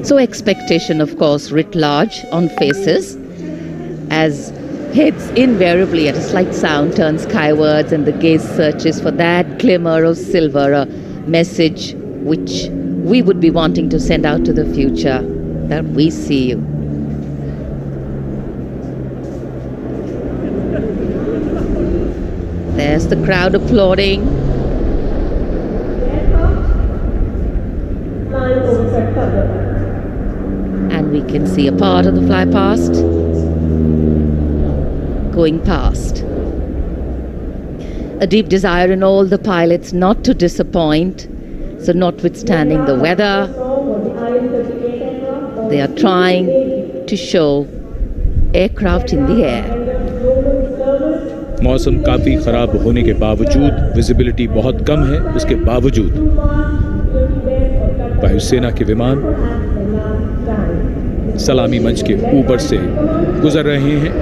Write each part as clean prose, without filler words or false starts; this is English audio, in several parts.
So expectation, of course, writ large on faces as heads invariably at a slight sound turn skywards and the gaze searches for that glimmer of silver, a message which we would be wanting to send out to the future, that we see you. There's the crowd applauding. And we can see a part of the fly past going past. A deep desire in all the pilots not to disappoint. So notwithstanding the weather, they are trying to show aircraft in the air. मौसम काफ़ी ख़राब होने के बावजूद, visibility बहुत कम है, उसके बावजूद वायुसेना के विमान सलामी मंच के ऊपर से गुजर रहे हैं।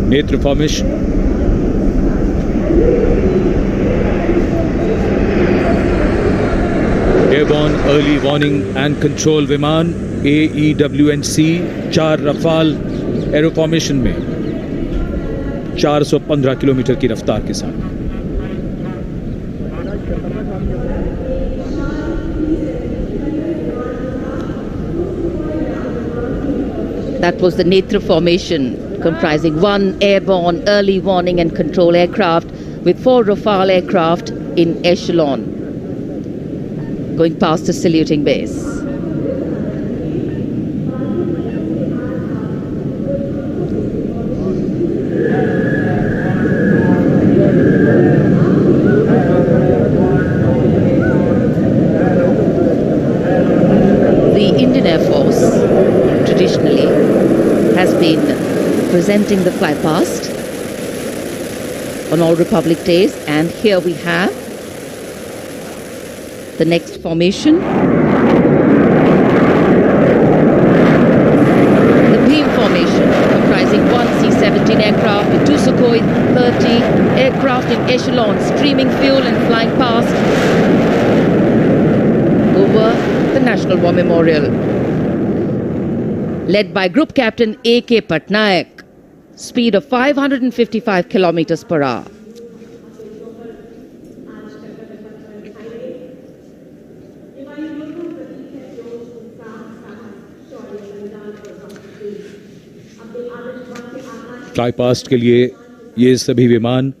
नेत्र formation, airborne early warning and control विमान AEWNC 4 रफाल एरो फॉर्मेशन में 415 किलोमीटर की रफ्तार के साथ। That was the Netra formation, comprising 1 airborne early warning and control aircraft with 4 Rafale aircraft in echelon, going past the saluting base. The Indian Air Force traditionally has been presenting the fly past on all Republic Days, and here we have the next formation. The beam formation, comprising 1 C-17 aircraft with 2 Sukhoi 30 aircraft in echelon, streaming fuel and flying past over the National War Memorial. Led by Group Captain A.K. Patnaik, speed of 555 kilometers per hour. Fly past के लिए ये सभी विमान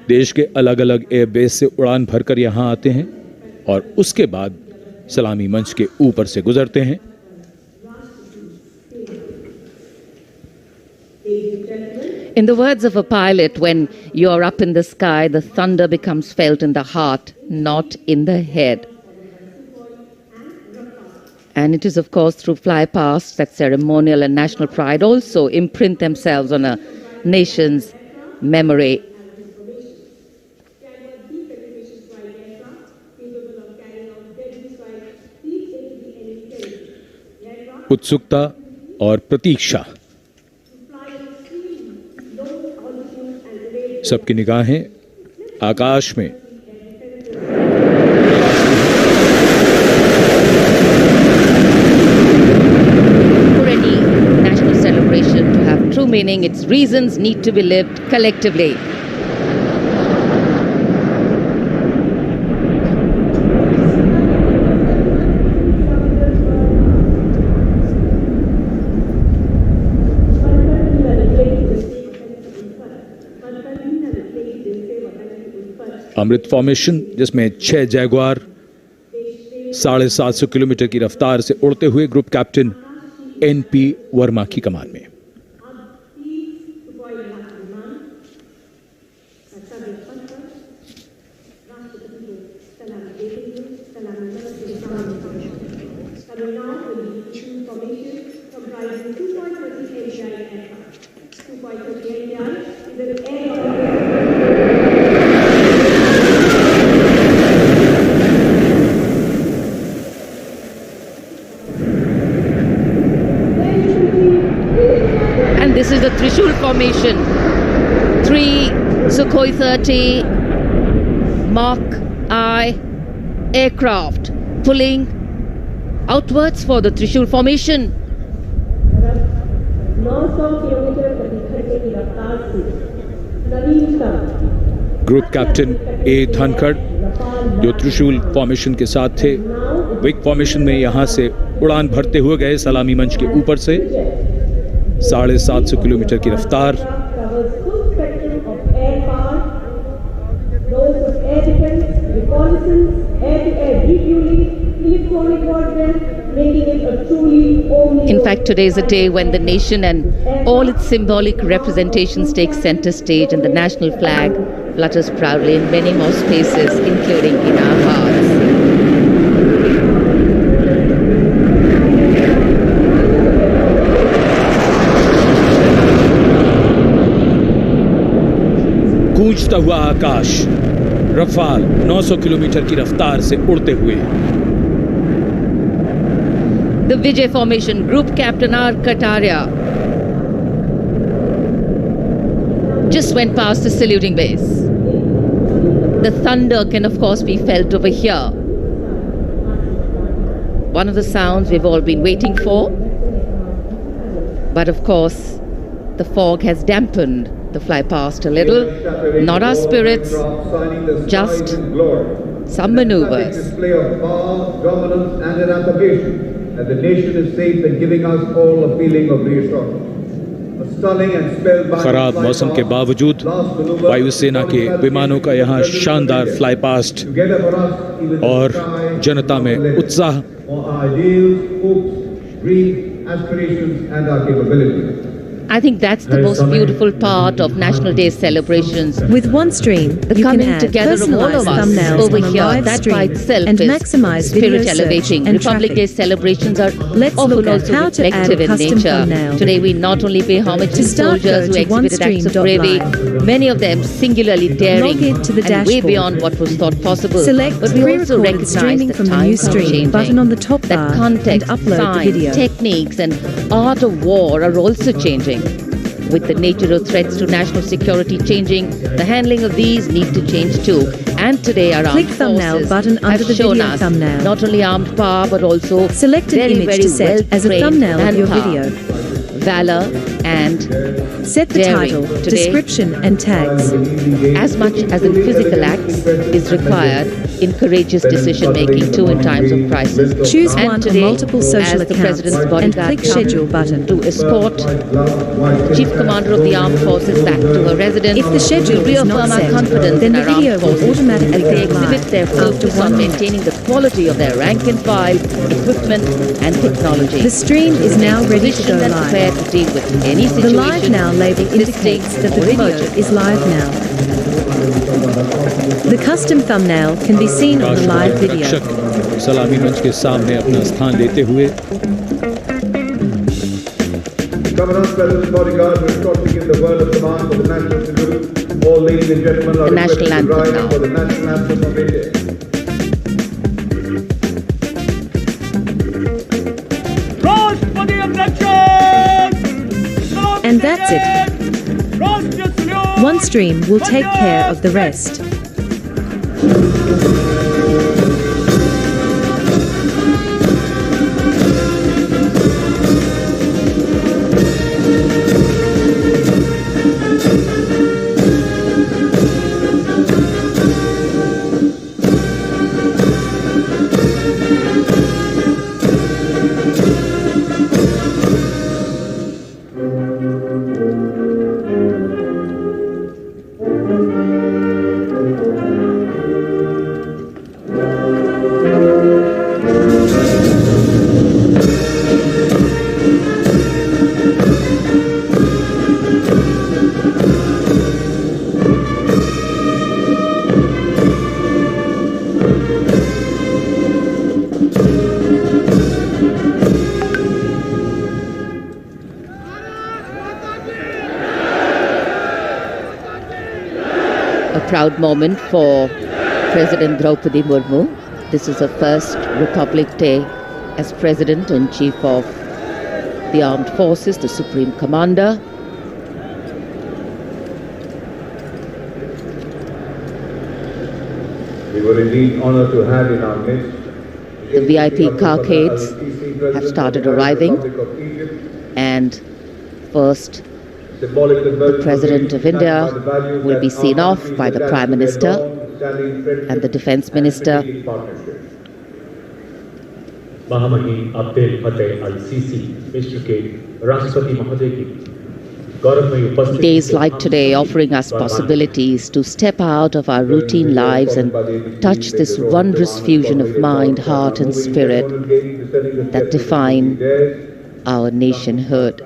देश के अलग अलग airbase से उड़ान भरकर यहाँ आते हैं और उसके बाद सलामी मंच के ऊपर से गुजरते हैं। In the words of a pilot, when you're up in the sky, the thunder becomes felt in the heart, not in the head. And it is, of course, through fly past that ceremonial and national pride also imprint themselves on a nation's memory. उत्सुकता और प्रतीक्षा, सबकी निगाहें आकाश में। For any national celebration to have true meaning, its reasons need to be lived collectively. Amrit formation, जिसमें 6 Jaguar 750 kilometre की रफ्तार से उड़ते हुए ग्रुप कैप्टन NP वर्मा की कमान में। formation. 3 Sukhoi 30 Mark I aircraft pulling outwards for the Trishul formation. 900 kilometre प्रति घंटे की रफ्तार से नवीनतम ग्रुप कैप्टन ए धनखड़ जो त्रिशूल फॉर्मेशन के साथ थे, विक फॉर्मेशन में यहाँ से उड़ान भरते हुए गए सलामी मंच के ऊपर से 750 किलोमीटर की रफ्तार। covers full spectrum of air power, roles of air defense, reconnaissance, air-to-air refueling, electronic warfare, making it a truly omni. In fact, today is a day when the nation and all its symbolic representations take center stage, and the national flag flutters proudly in many more spaces, including in our hearts. गूंजता हुआ आकाश, Rafale 900 kilometre की रफ्तार से उड़ते हुए। The Vijay formation, Group Captain R. Kataria just went past the saluting base. The thunder can of course be felt over here. One of the sounds we've all been waiting for. But of course, the fog has dampened the fly past a little. Not our spirits, just some maneuvers. Display of power, dominance, and emancipation. That the nation is safe and giving us all a feeling of reassurance. A stunning and spellbinding खराब मौसम के बावजूद वायुसेना के विमानों का यहाँ शानदार fly past together for us even और the sky जनता में उत्साह। for our ideals, hopes, dreams, aspirations, and our capabilities. I think that's the most beautiful part of National Day celebrations. With OneStream, The you can coming add together of all personalized of us thumbnails over on a here, live that by stream itself and is maximize spirit video search elevating. and Republic Day traffic. celebrations are Let's often look at also how to add reflective a in custom nature. thumbnail. Today we not only pay homage To to start, soldiers go who to exhibited acts of bravery, onestream.live. many of them singularly daring Log in to the and way dashboard. beyond what was thought possible. Select but we also pre-recorded recognize streaming that from the times new are stream changing. button on the top That bar context, and upload the science, video. techniques and art of war are also changing. With the nature of threats to national security changing, the handling of these need to change too. And today our Click armed thumbnail forces button under have the shown video us thumbnail. not only armed power but also Select an very, image very to set as a well-trained thumbnail of your manpower, video. valor and Set the daring. title, Today, description and tags. as much as in physical acts is required in courageous decision making too in times of crisis. Choose And one or today, multiple social as the accounts President's and bodyguard click comes schedule button. to escort Chief Commander of the Armed Forces back to her residence. If the schedule we is not reaffirm our set, confidence then in the our video armed will forces automatically as they go exhibit live their after focus 1 on minute. maintaining the quality of their rank and file, equipment and technology. The stream is now ready to go Positioned and live. prepared to deal with any The situation, Live Now label existing indicates that the or video emerging. is live now. The custom thumbnail can be seen on the live video. रक्षक सलामी मंच के सामने अपना स्थान लेते हुए Commandant President's bodyguard will escorting in the word of command for the national salute. All ladies and gentlemen are The national requested to anthem rise now. for the national anthem of India. And that's it. OneStream will take care of the rest. A proud moment for President Draupadi Murmu. This is her first Republic Day as President and Chief of the Armed Forces, the Supreme Commander. We were indeed honored to have in our midst The VIP carcades have started arriving, and first the President of India will be seen off by the Prime Minister and the Defence Minister. महामहिम अब्दुल फतेह अल CC मिस्र के राष्ट्रपति महोदय की गौरवमयी उपस्थिति Days like today offering us possibilities to step out of our routine lives and touch this wondrous fusion of mind, heart and spirit that define our nationhood.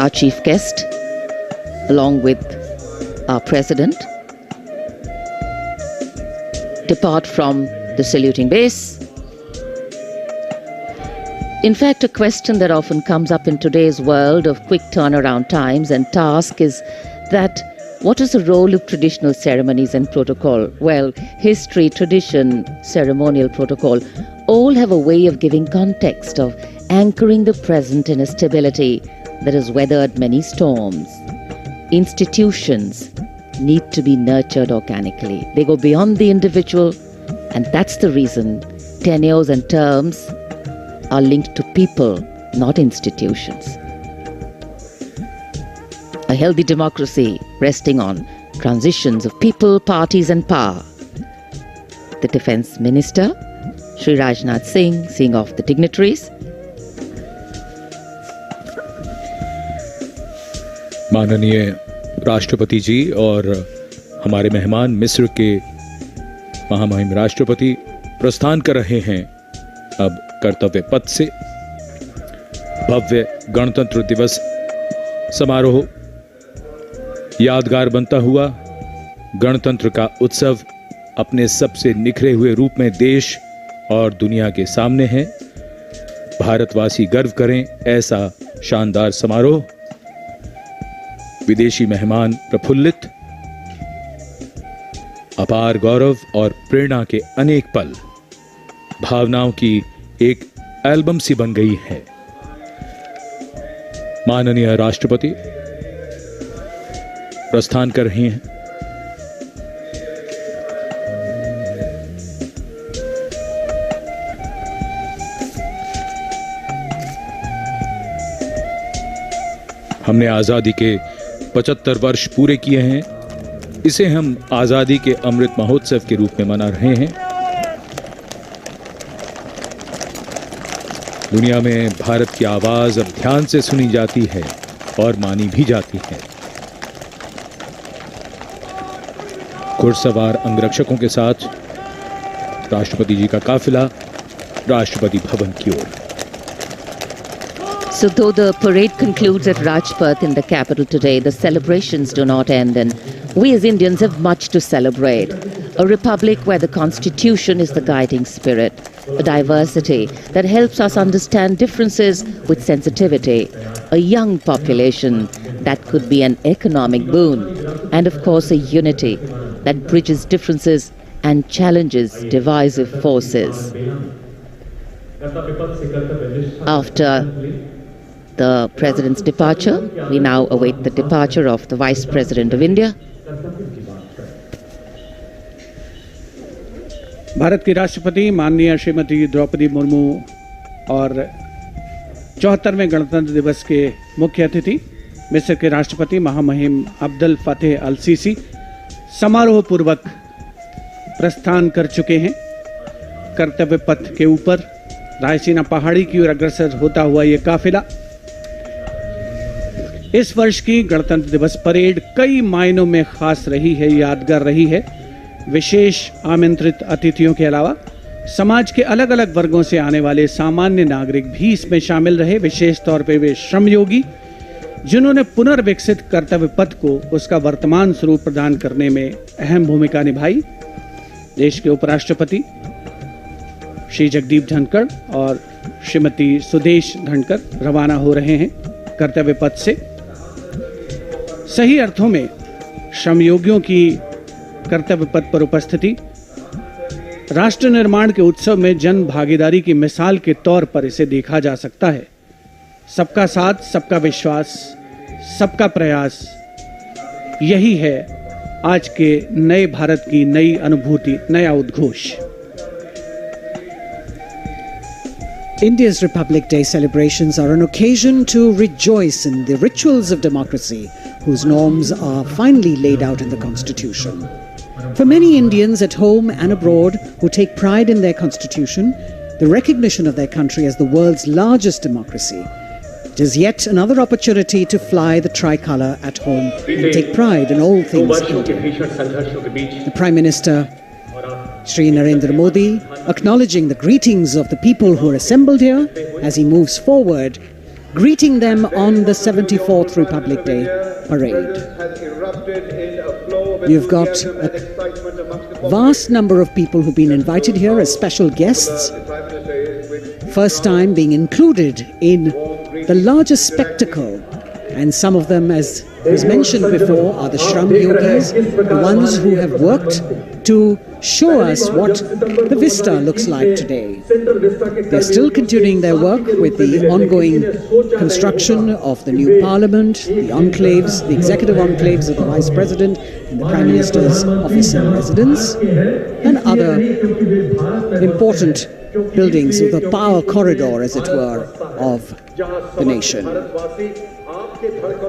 Our chief guest, along with our president, depart from the saluting base. In fact, a question that often comes up in today's world of quick turnaround times and tasks is that what is the role of traditional ceremonies and protocol? Well, history, tradition, ceremonial protocol all have a way of giving context, of anchoring the present in a stability that has weathered many storms. Institutions need to be nurtured organically. They go beyond the individual, and that's the reason tenures and terms are linked to people, not institutions. A healthy democracy resting on transitions of people, parties and power. The Defence Minister, Shri Rajnath Singh, seeing off the dignitaries. माननीय राष्ट्रपति जी और हमारे मेहमान मिस्र के महामहिम राष्ट्रपति प्रस्थान कर रहे हैं अब कर्तव्य पथ से। भव्य गणतंत्र दिवस समारोह यादगार बनता हुआ गणतंत्र का उत्सव अपने सबसे निखरे हुए रूप में देश और दुनिया के सामने है। भारतवासी गर्व करें ऐसा शानदार समारोह। विदेशी मेहमान प्रफुल्लित, अपार गौरव और प्रेरणा के अनेक पल भावनाओं की एक एल्बम सी बन गई है। माननीय राष्ट्रपति प्रस्थान कर रही हैं। हमने आजादी के 75 वर्ष पूरे किए हैं। इसे हम आजादी के अमृत महोत्सव के रूप में मना रहे हैं। दुनिया में भारत की आवाज अब ध्यान से सुनी जाती है और मानी भी जाती है। घुड़सवार अंगरक्षकों के साथ राष्ट्रपति जी का काफिला राष्ट्रपति भवन की ओर। So though the parade concludes at Rajpath in the capital today, the celebrations do not end, and we as Indians have much to celebrate. A republic where the constitution is the guiding spirit, a diversity that helps us understand differences with sensitivity, a young population that could be an economic boon, and of course a unity that bridges differences and challenges divisive forces. After the President's departure, we now await the departure of the Vice President of India. Bharat की राष्ट्रपति माननीय श्रीमती द्रौपदी मुर्मू और 74वें गणतंत्र दिवस के मुख्य अतिथि मिस्र के राष्ट्रपति महामहिम अब्दुल फतेह अल सीसी समारोह पूर्वक प्रस्थान कर चुके हैं। कर्तव्य पथ के ऊपर रायसीना पहाड़ी की ओर अग्रसर होता हुआ ये काफिला इस वर्ष की गणतंत्र दिवस परेड कई मायनों में खास रही है, यादगार रही है। विशेष आमंत्रित अतिथियों के अलावा समाज के अलग अलग वर्गों से आने वाले सामान्य नागरिक भी इसमें शामिल रहे। विशेष तौर पे वे श्रमयोगी जिन्होंने पुनर्विकसित कर्तव्य पथ को उसका वर्तमान स्वरूप प्रदान करने में अहम भूमिका निभाई। देश के उपराष्ट्रपति श्री जगदीप धनखड़ और श्रीमती सुदेश धनखड़ रवाना हो रहे हैं कर्तव्य पथ से। सही अर्थों में श्रमयोगियों की कर्तव्य पथ पर उपस्थिति राष्ट्र निर्माण के उत्सव में जन भागीदारी की मिसाल के तौर पर इसे देखा जा सकता है। सबका साथ, सबका विश्वास, सबका प्रयास, यही है आज के नए भारत की नई अनुभूति, नया उद्घोष। India's Republic Day celebrations are an occasion to rejoice in the rituals of democracy, whose norms are finally laid out in the Constitution. For many Indians at home and abroad who take pride in their Constitution, the recognition of their country as the world's largest democracy, it is yet another opportunity to fly the tricolour at home and take pride in all things Indian. The Prime Minister, Shri Narendra Modi, acknowledging the greetings of the people who are assembled here as he moves forward, greeting them on the 74th Republic Day parade. You've got a vast number of people who've been invited here as special guests, first time being included in the largest spectacle, and some of them, as was mentioned before, are the Shram Yogis, the ones who have worked to show us what the vista looks like today. They're still continuing their work with the ongoing construction of the new parliament, the enclaves, the executive enclaves of the Vice President and the Prime Minister's office and residence, and other important buildings of the power corridor, as it were, of the nation.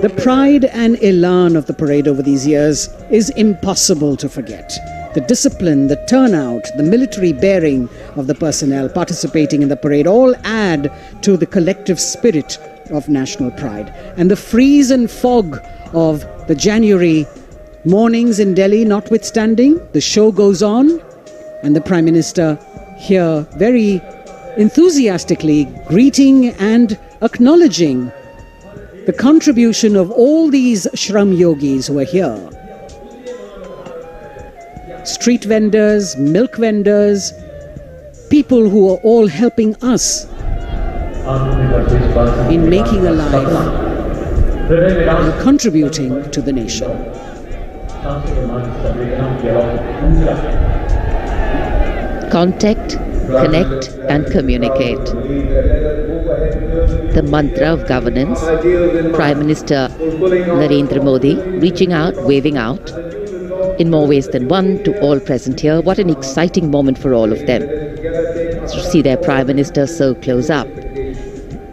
The pride and elan of the parade over these years is impossible to forget. The discipline, the turnout, the military bearing of the personnel participating in the parade all add to the collective spirit of national pride. And the freeze and fog of the January mornings in Delhi notwithstanding, the show goes on, and the Prime Minister here very enthusiastically greeting and acknowledging the contribution of all these Shram Yogis who are here. Street vendors, milk vendors, people who are all helping us in making a life and contributing to the nation. Contact, connect and communicate. The mantra of governance. Prime Minister Narendra Modi reaching out, waving out in more ways than one to all present here. What an exciting moment for all of them to see their Prime Minister so close up.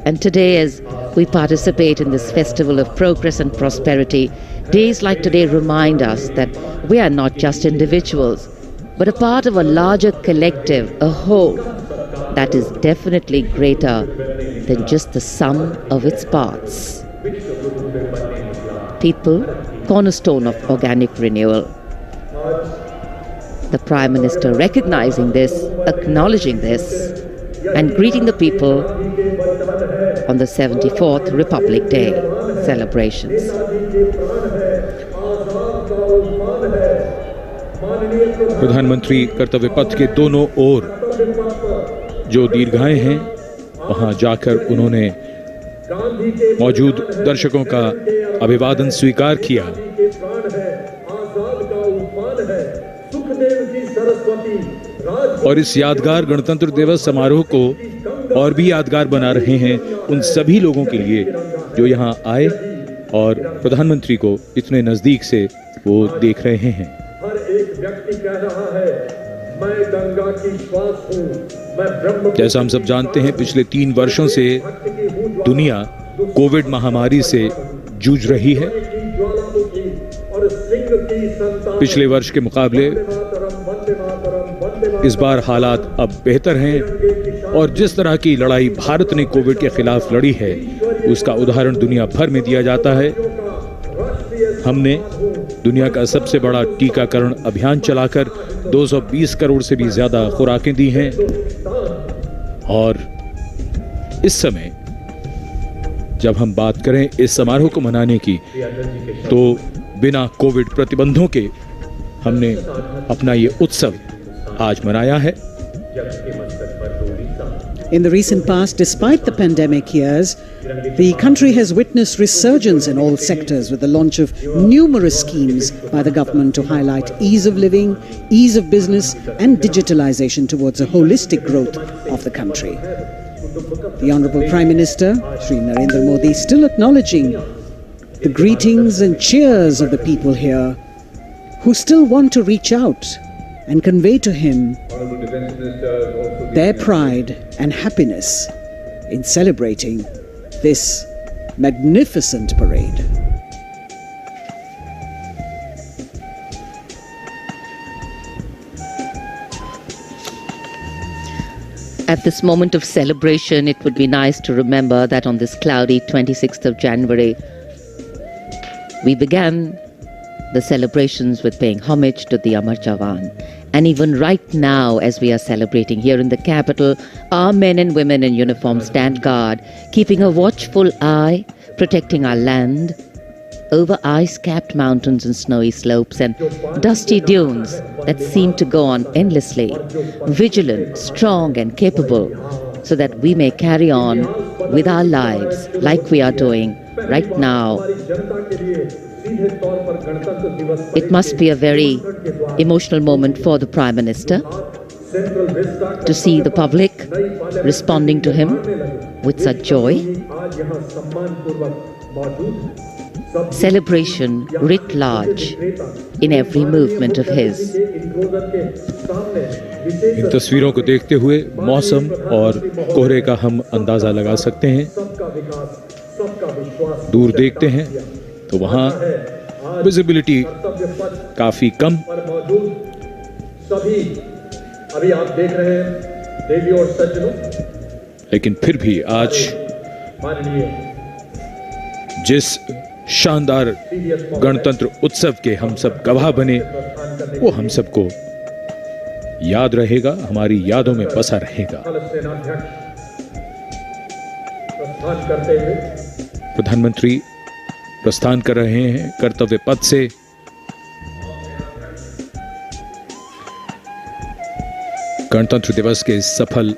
And today, as we participate in this festival of progress and prosperity, days like today remind us that we are not just individuals, but a part of a larger collective, a whole, that is definitely greater than just the sum of its parts. People, cornerstone of organic renewal. The Prime Minister recognizing this, acknowledging this, and greeting the people on the 74th Republic Day celebrations. प्रधानमंत्री कर्तव्य पथ के दोनों ओर जो दीर्घाएं हैं, वहां जाकर उन्होंने मौजूद दर्शकों का अभिवादन स्वीकार किया। और इस यादगार गणतंत्र दिवस समारोह को और भी यादगार बना रहे हैं उन सभी लोगों के लिए जो यहाँ आए और प्रधानमंत्री को इतने नजदीक से वो देख रहे हैं। हर एक व्यक्ति कह रहा है, मैं गंगा की श्वास हूं, मैं ब्रह्म। जैसा हम सब जानते हैं, पिछले 3 वर्षों से दुनिया कोविड महामारी से जूझ रही है। पिछले वर्ष के मुकाबले इस बार हालात अब बेहतर हैं और जिस तरह की लड़ाई भारत ने कोविड के खिलाफ लड़ी है, उसका उदाहरण दुनिया भर में दिया जाता है। हमने दुनिया का सबसे बड़ा टीकाकरण अभियान चलाकर 220 करोड़ से भी ज्यादा खुराकें दी हैं और इस समय जब हम बात करें इस समारोह को मनाने की, तो बिना कोविड प्रतिबंधों के हमने अपना ये उत्सव आज मनाया है। In the recent past, despite the pandemic years, the country has witnessed resurgence in all sectors with the launch of numerous schemes by the government to highlight ease of living, ease of business and digitalization towards a holistic growth of the country. The Honorable Prime Minister, Shri Narendra Modi, still acknowledging the greetings and cheers of the people here who still want to reach out and convey to him their pride and happiness in celebrating this magnificent parade. At this moment of celebration, it would be nice to remember that on this cloudy 26th of January, we began the celebrations with paying homage to the Amar Jawan. And even right now, as we are celebrating here in the capital, our men and women in uniform stand guard, keeping a watchful eye, protecting our land over ice-capped mountains and snowy slopes and dusty dunes that seem to go on endlessly, vigilant, strong and capable, so that we may carry on with our lives like we are doing right now. It must be a very emotional moment for the Prime Minister to see the public responding to him with such joy. Celebration writ large in every movement of his. इन तस्वीरों को देखते हुए मौसम और कोहरे का हम अंदाजा लगा सकते हैं। दूर देखते हैं तो वहाँ विजिबिलिटी काफी कम, अभी आप देख रहे हैं देवी और सज्जनों, लेकिन फिर भी आज जिस शानदार गणतंत्र उत्सव के हम सब गवाह बने, वो हम सबको याद रहेगा, हमारी यादों में बसा रहेगा। प्रधानमंत्री प्रस्थान कर रहे हैं कर्तव्य पथ से। गणतंत्र दिवस के सफल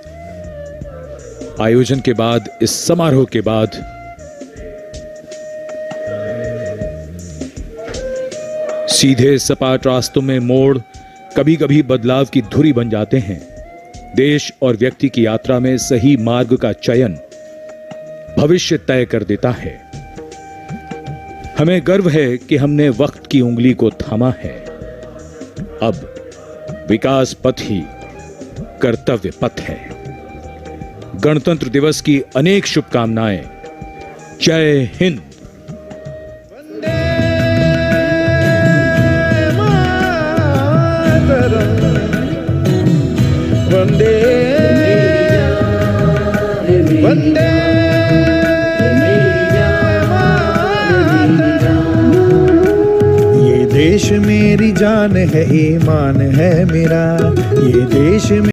आयोजन के बाद, इस समारोह के बाद सीधे सपाट रास्तों में मोड़ कभी कभी बदलाव की धुरी बन जाते हैं। देश और व्यक्ति की यात्रा में सही मार्ग का चयन भविष्य तय कर देता है। हमें गर्व है कि हमने वक्त की उंगली को थामा है। अब विकास पथ ही कर्तव्य पथ है। गणतंत्र दिवस की अनेक शुभकामनाएं। जय हिंद। वंदे वंदे ये देश मेरी जान है, ईमान है मेरा, ये देश में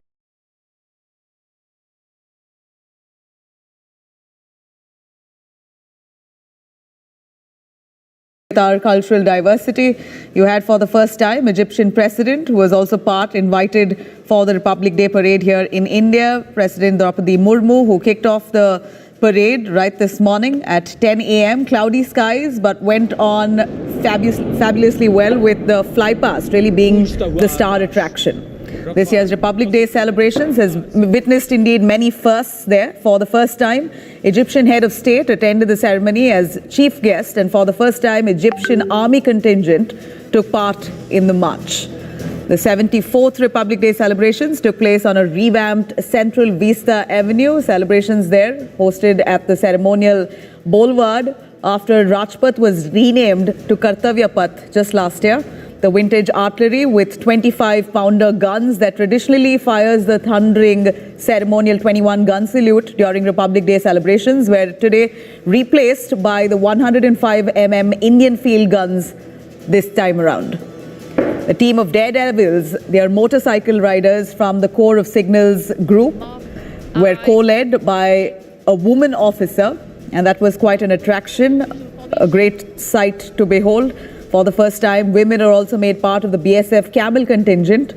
our cultural diversity. You had for the first time Egyptian president who was also invited for the Republic Day parade here in India, President Draupadi Murmu, who kicked off the parade right this morning at 10 a.m. Cloudy skies, but went on fabulously well, with the flypast really being the star attraction. This year's Republic Day celebrations has witnessed indeed many firsts there. For the first time, Egyptian head of state attended the ceremony as chief guest, and for the first time, Egyptian army contingent took part in the march. The 74th Republic Day celebrations took place on a revamped Central Vista Avenue. Celebrations there hosted at the ceremonial boulevard after Rajpath was renamed to Kartavya Path just last year. The vintage artillery with 25-pounder guns that traditionally fires the thundering ceremonial 21-gun salute during Republic Day celebrations were today replaced by the 105mm Indian field guns this time around. A team of daredevils, they are motorcycle riders from the Corps of Signals group, were co-led by a woman officer, and that was quite an attraction, a great sight to behold. For the first time, women are also made part of the BSF Camel contingent.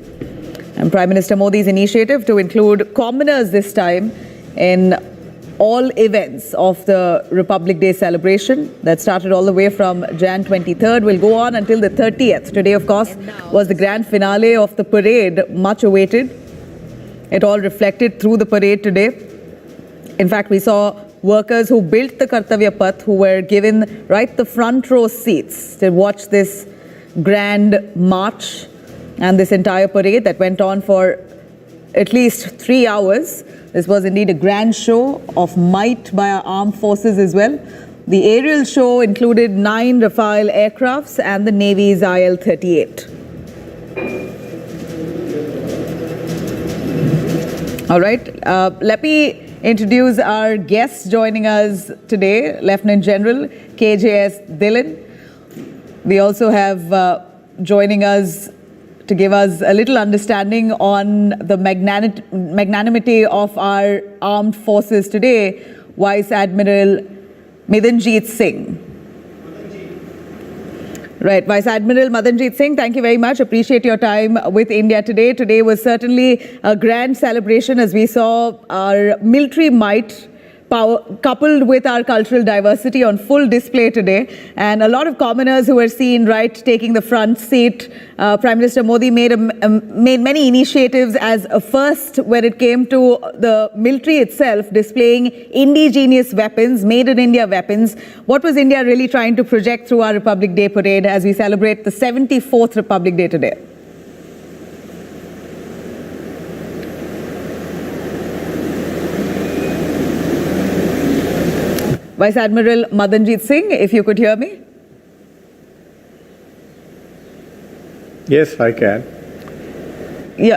And Prime Minister Modi's initiative to include commoners this time in all events of the Republic Day celebration that started all the way from Jan 23rd, will go on until the 30th. Today, of course, was the grand finale of the parade, much awaited. It all reflected through the parade today. In fact, we saw workers who built the Kartavya Path who were given right the front row seats to watch this grand march and this entire parade that went on for at least 3 hours. This was indeed a grand show of might by our armed forces as well. The aerial show included 9 Rafale aircrafts and the Navy's IL-38. All right, let me introduce our guests joining us today, Lieutenant General KJS Dhillon. We also have joining us to give us a little understanding on the magnanimity of our armed forces today, Vice Admiral Madanjit Singh. Right, Vice Admiral Madanjit Singh, thank you very much. Appreciate your time with India today. Today was certainly a grand celebration as we saw our military might power coupled with our cultural diversity on full display today, and a lot of commoners who were seen right taking the front seat. Prime Minister Modi made many initiatives as a first when it came to the military itself displaying indigenous weapons, made in India weapons. What was India really trying to project through our Republic Day parade as we celebrate the 74th Republic Day today? Vice Admiral Madanjit Singh, if you could hear me. Yes, I can.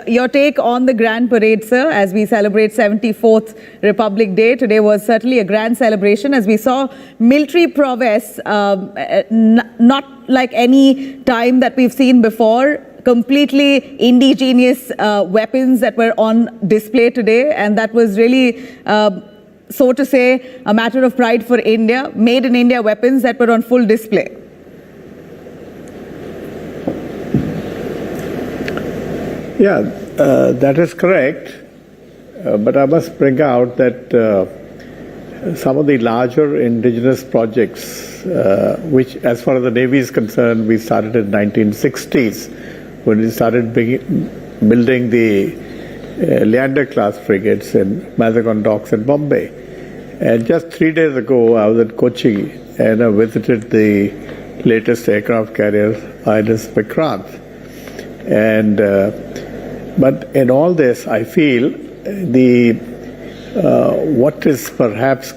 Your take on the grand parade, sir, as we celebrate 74th Republic Day. Today was certainly a grand celebration as we saw military prowess, not like any time that we've seen before. Completely indigenous weapons that were on display today, and that was really so to say, a matter of pride for India, made in India weapons that were on full display. Yeah, that is correct. But I must bring out that some of the larger indigenous projects, which as far as the Navy is concerned, we started in the 1960s when we started building the Leander class frigates in Mazagon docks in Bombay. And just 3 days ago, I was at Kochi and I visited the latest aircraft carrier, INS Vikrant. And but in all this, I feel what is perhaps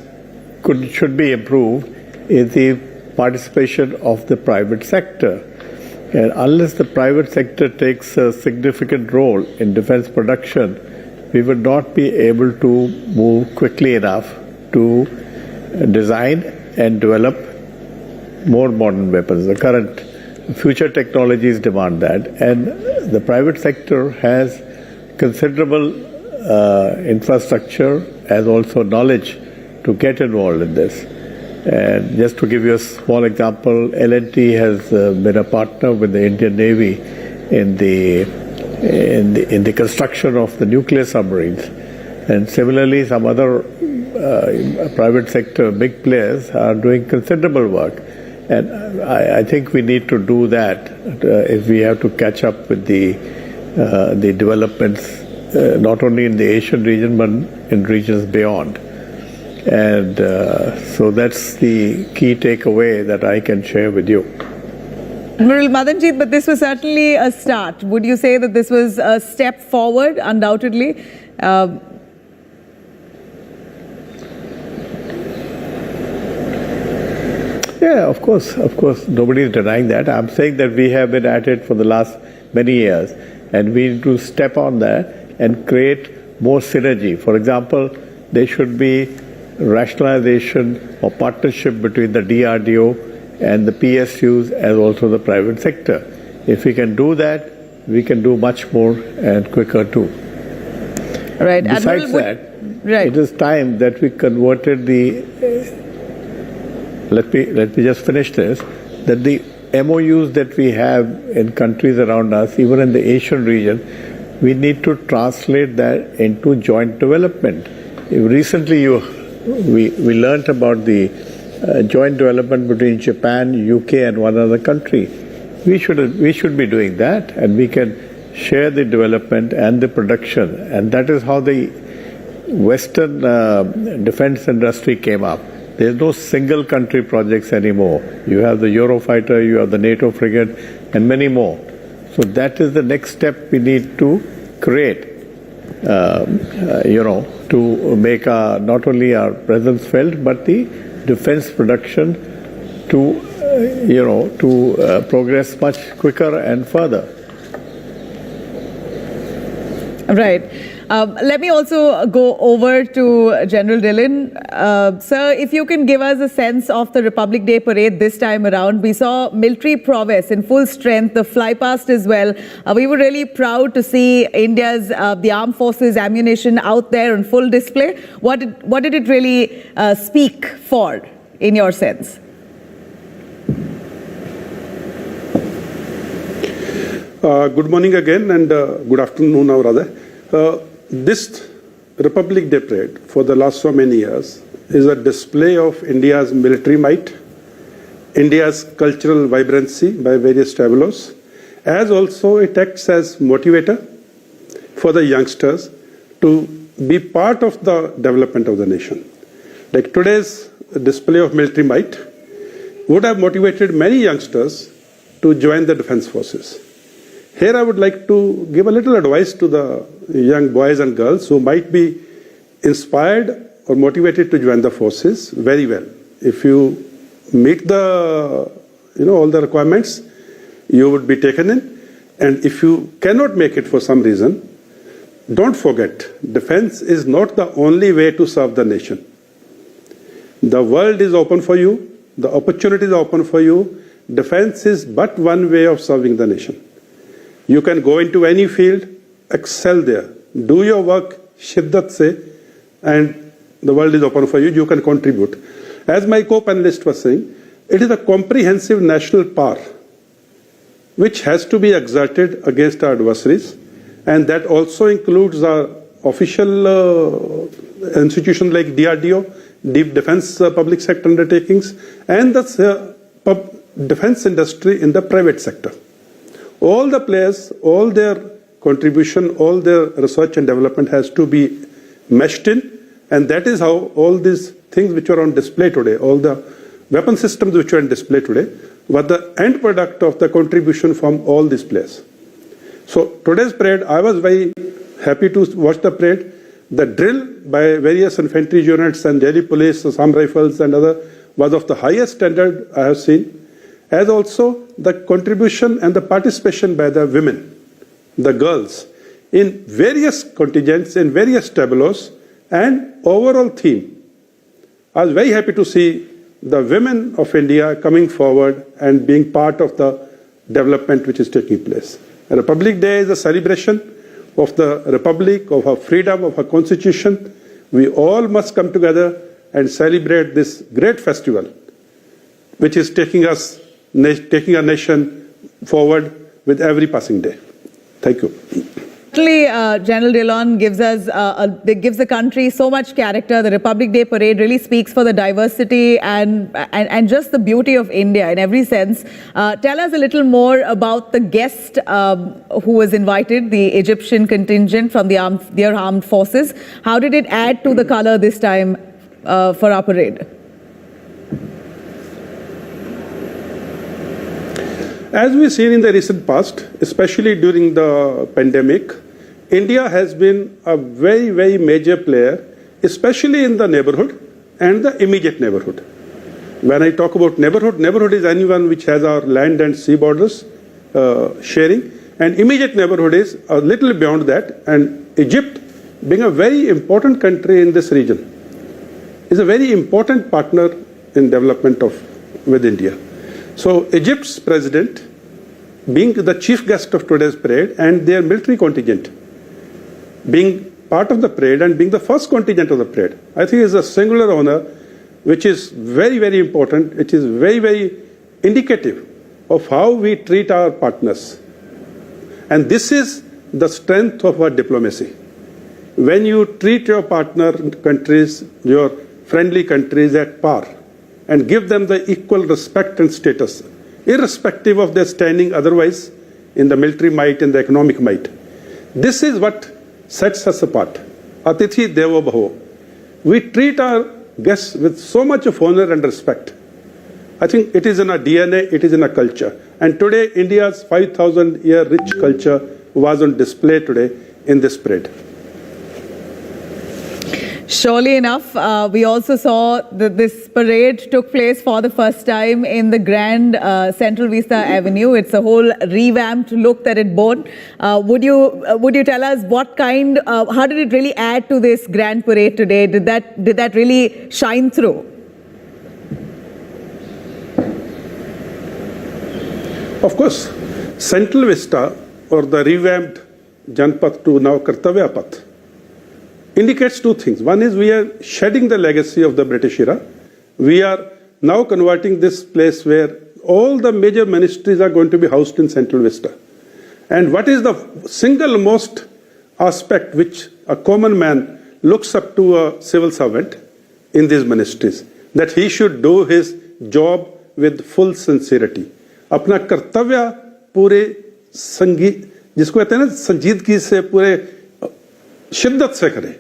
should be improved is the participation of the private sector. And unless the private sector takes a significant role in defense production, we would not be able to move quickly enough to design and develop more modern weapons. The current future technologies demand that. And the private sector has considerable infrastructure as also knowledge to get involved in this. And just to give you a small example, L&T has been a partner with the Indian Navy in the construction of the nuclear submarines. And similarly, some other private sector big players are doing considerable work. And I think we need to do that if we have to catch up with the developments, not only in the Asian region, but in regions beyond. And so that's the key takeaway that I can share with you. Admiral Madanjit, but this was certainly a start. Would you say that this was a step forward, undoubtedly? Yeah, of course, nobody is denying that. I'm saying that we have been at it for the last many years, and we need to step on that and create more synergy. For example, there should be rationalization or partnership between the DRDO and the PSUs as also the private sector. If we can do that, we can do much more and quicker too. Right. Besides that, it is time that we converted the let me just finish this, that the MOUs that we have in countries around us, even in the Asian region, we need to translate that into joint development. Recently, we learnt about the joint development between Japan, UK, and one other country. We should be doing that, and we can share the development and the production, and that is how the Western defense industry came up. There is no single country projects anymore. You have the Eurofighter, you have the NATO frigate, and many more. So that is the next step we need to create. To make not only our presence felt, but the defense production to progress much quicker and further. Right. Let me also go over to General Dillon. Sir, if you can give us a sense of the Republic Day parade this time around. We saw military prowess in full strength, the fly past as well. We were really proud to see India's, the armed forces ammunition out there on full display. What did it really speak for, in your sense? Good morning again, and good afternoon now rather. This Republic Day parade for the last so many years is a display of India's military might, India's cultural vibrancy by various tableaus, as also it acts as motivator for the youngsters to be part of the development of the nation. Like today's display of military might would have motivated many youngsters to join the defense forces. Here I would like to give a little advice to the young boys and girls who might be inspired or motivated to join the forces very well. If you meet the, all the requirements, you would be taken in. And if you cannot make it for some reason, don't forget, defense is not the only way to serve the nation. The world is open for you. The opportunities are open for you. Defense is but one way of serving the nation. You can go into any field, excel there, do your work, shiddat se, and the world is open for you. You can contribute. As my co-panelist was saying, it is a comprehensive national power which has to be exerted against our adversaries, and that also includes our official institutions like DRDO, Deep Defense Public Sector Undertakings, and the defense industry in the private sector. All the players, all their contribution, all their research and development has to be meshed in, and that is how all these things which are on display today, all the weapon systems which are on display today, were the end product of the contribution from all these players. So today's parade, I was very happy to watch the parade. The drill by various infantry units and Delhi police, Assam Rifles and other was of the highest standard I have seen, as also the contribution and the participation by the women, the girls, in various contingents, in various tableaus, and overall theme. I was very happy to see the women of India coming forward and being part of the development which is taking place. Republic Day is a celebration of the Republic, of our freedom, of our constitution. We all must come together and celebrate this great festival which is taking our nation forward with every passing day. Thank you. Certainly, General Dillon gives gives the country so much character. The Republic Day parade really speaks for the diversity and just the beauty of India in every sense. Tell us a little more about the guest who was invited, the Egyptian contingent from their armed forces. How did it add to the color this time for our parade? As we've seen in the recent past, especially during the pandemic, India has been a very, very major player, especially in the neighborhood and the immediate neighborhood. When I talk about neighborhood, neighborhood is anyone which has our land and sea borders sharing, and immediate neighborhood is a little beyond that, and Egypt, being a very important country in this region, is a very important partner in development with India. So Egypt's president, being the chief guest of today's parade, and their military contingent being part of the parade and being the first contingent of the parade, I think is a singular honor which is very, very important, which is very, very indicative of how we treat our partners. And this is the strength of our diplomacy. when you treat your partner countries, your friendly countries at par, and give them the equal respect and status, irrespective of their standing otherwise in the military might and the economic might. This is what sets us apart. Atithi Devo Bhavo. We treat our guests with so much of honor and respect. I think it is in our DNA, it is in our culture. And today, India's 5,000-year rich culture was on display today in this parade. Surely enough, we also saw that this parade took place for the first time in the Grand Central Vista Avenue. It's a whole revamped look that it bore. Would you tell us what kind? How did it really add to this grand parade today? Did that really shine through? Of course, Central Vista, or the revamped Janpath to now Kartavya Path, indicates two things. One is we are shedding the legacy of the British era. We are now converting this place where all the major ministries are going to be housed in Central Vista. And what is the single most aspect which a common man looks up to a civil servant in these ministries? That he should do his job with full sincerity. अपना कर्तव्य पूरे संगीत, जिसको कहते हैं ना संजीदगी से, पूरे शिद्दत से करे.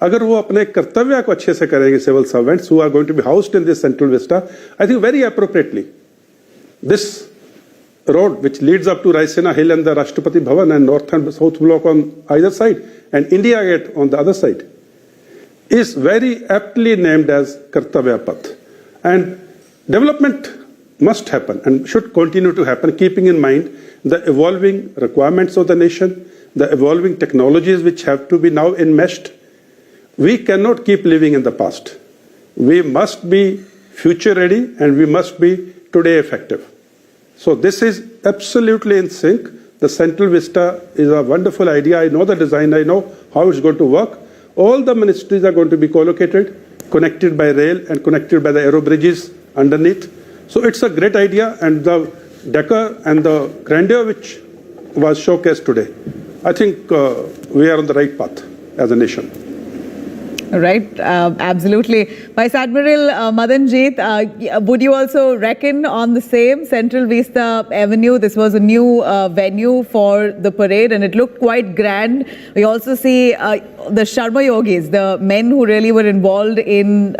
अगर वो अपने कर्तव्य को अच्छे से करेंगे, civil servants who are going to be housed in this Central Vista, I think very appropriately, this road which leads up to Raisina Hill and the Rashtrapati Bhavan and North and South Block on either side and India Gate on the other side is very aptly named as Kartavya Path. And development must happen and should continue to happen, keeping in mind the evolving requirements of the nation, the evolving technologies which have to be now enmeshed. We cannot keep living in the past. We must be future ready and we must be today effective. So this is absolutely in sync. The Central Vista is a wonderful idea. I know the design, I know how it's going to work. All the ministries are going to be co-located, connected by rail and connected by the aero bridges underneath. So it's a great idea, and the decor and the grandeur which was showcased today, I think we are on the right path as a nation. Right, absolutely. Vice Admiral Madanjit, would you also reckon on the same Central Vista Avenue? This was a new venue for the parade and it looked quite grand. We also see the Sharma Yogis, the men who really were involved in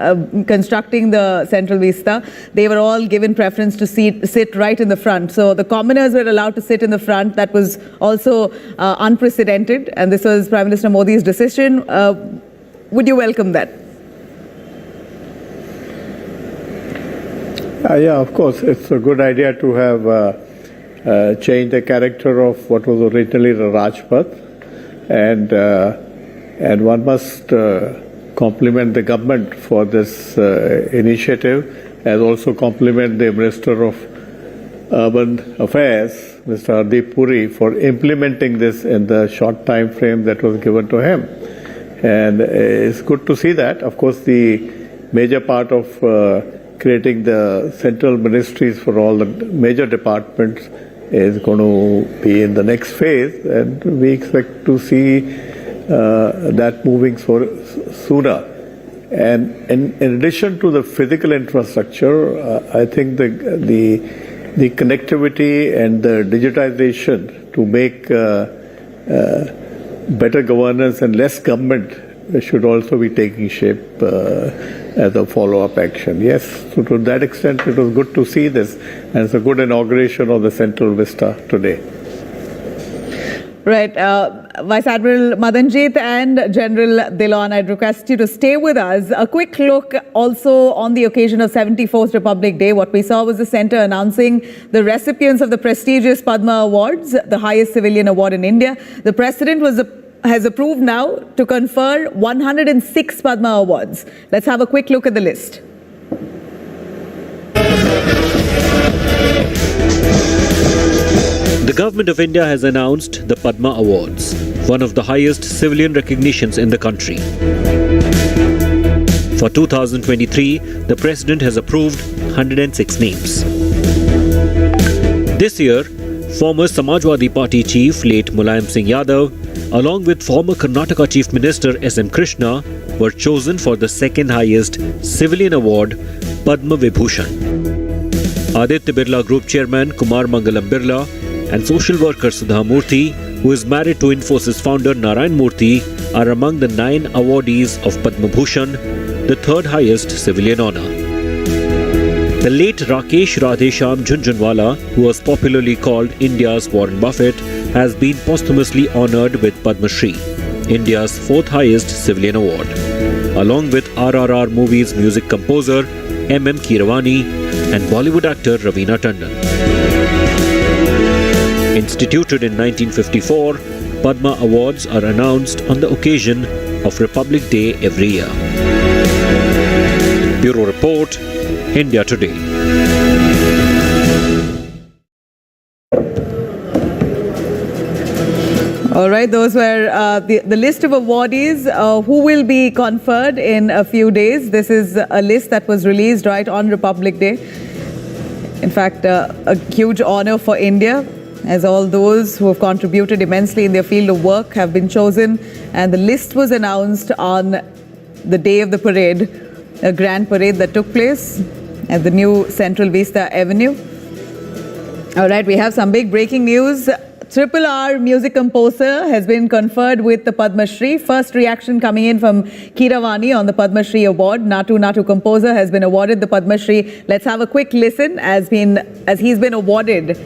constructing the Central Vista. They were all given preference to sit right in the front. So the commoners were allowed to sit in the front. That was also unprecedented, and this was Prime Minister Modi's decision. Would you welcome that? Yeah, of course. It's a good idea to have changed the character of what was originally the Rajpath. And one must compliment the government for this initiative, and also compliment the Minister of Urban Affairs, Mr. Hardeep Puri, for implementing this in the short time frame that was given to him. And it's good to see that. Of course, the major part of creating the central ministries for all the major departments is going to be in the next phase, and we expect to see that moving sooner. And in addition to the physical infrastructure, I think the connectivity and the digitization to make better governance and less government should also be taking shape as a follow-up action. Yes, so to that extent it was good to see this, and it's a good inauguration of the Central Vista today. Right. Vice Admiral Madanjit and General Dhillon, I'd request you to stay with us. A quick look also on the occasion of 74th Republic Day. What we saw was the centre announcing the recipients of the prestigious Padma Awards, the highest civilian award in India. The President has approved now to confer 106 Padma Awards. Let's have a quick look at the list. The Government of India has announced the Padma Awards, one of the highest civilian recognitions in the country. For 2023, the President has approved 106 names. This year, Former Samajwadi Party chief late Mulayam Singh Yadav, along with former Karnataka Chief Minister S.M. Krishna, were chosen for the second highest civilian award, Padma Vibhushan. Aditya Birla Group Chairman Kumar Mangalam Birla and social worker Sudha Murthy, who is married to Infosys founder Narayan Murthy, are among the 9 awardees of Padma Bhushan, the third highest civilian honour. The late Rakesh Radhesham Jhunjhunwala, who was popularly called India's Warren Buffett, has been posthumously honoured with Padma Shri, India's 4th highest civilian award, along with RRR movies music composer M.M. Keeravani and Bollywood actor Raveena Tandon. Instituted in 1954, Padma Awards are announced on the occasion of Republic Day every year. Bureau Report, India Today. All right, those were the list of awardees who will be conferred in a few days. This is a list that was released right on Republic Day. In fact, a huge honor for India, as all those who have contributed immensely in their field of work have been chosen. And the list was announced on the day of the parade, a grand parade that took place at the new Central Vista Avenue. All right, we have some big breaking news. Triple R music composer has been conferred with the Padma Shri. First reaction coming in from Keeravani on the Padma Shri award. Natu Natu composer has been awarded the Padma Shri. Let's have a quick listen as he's been awarded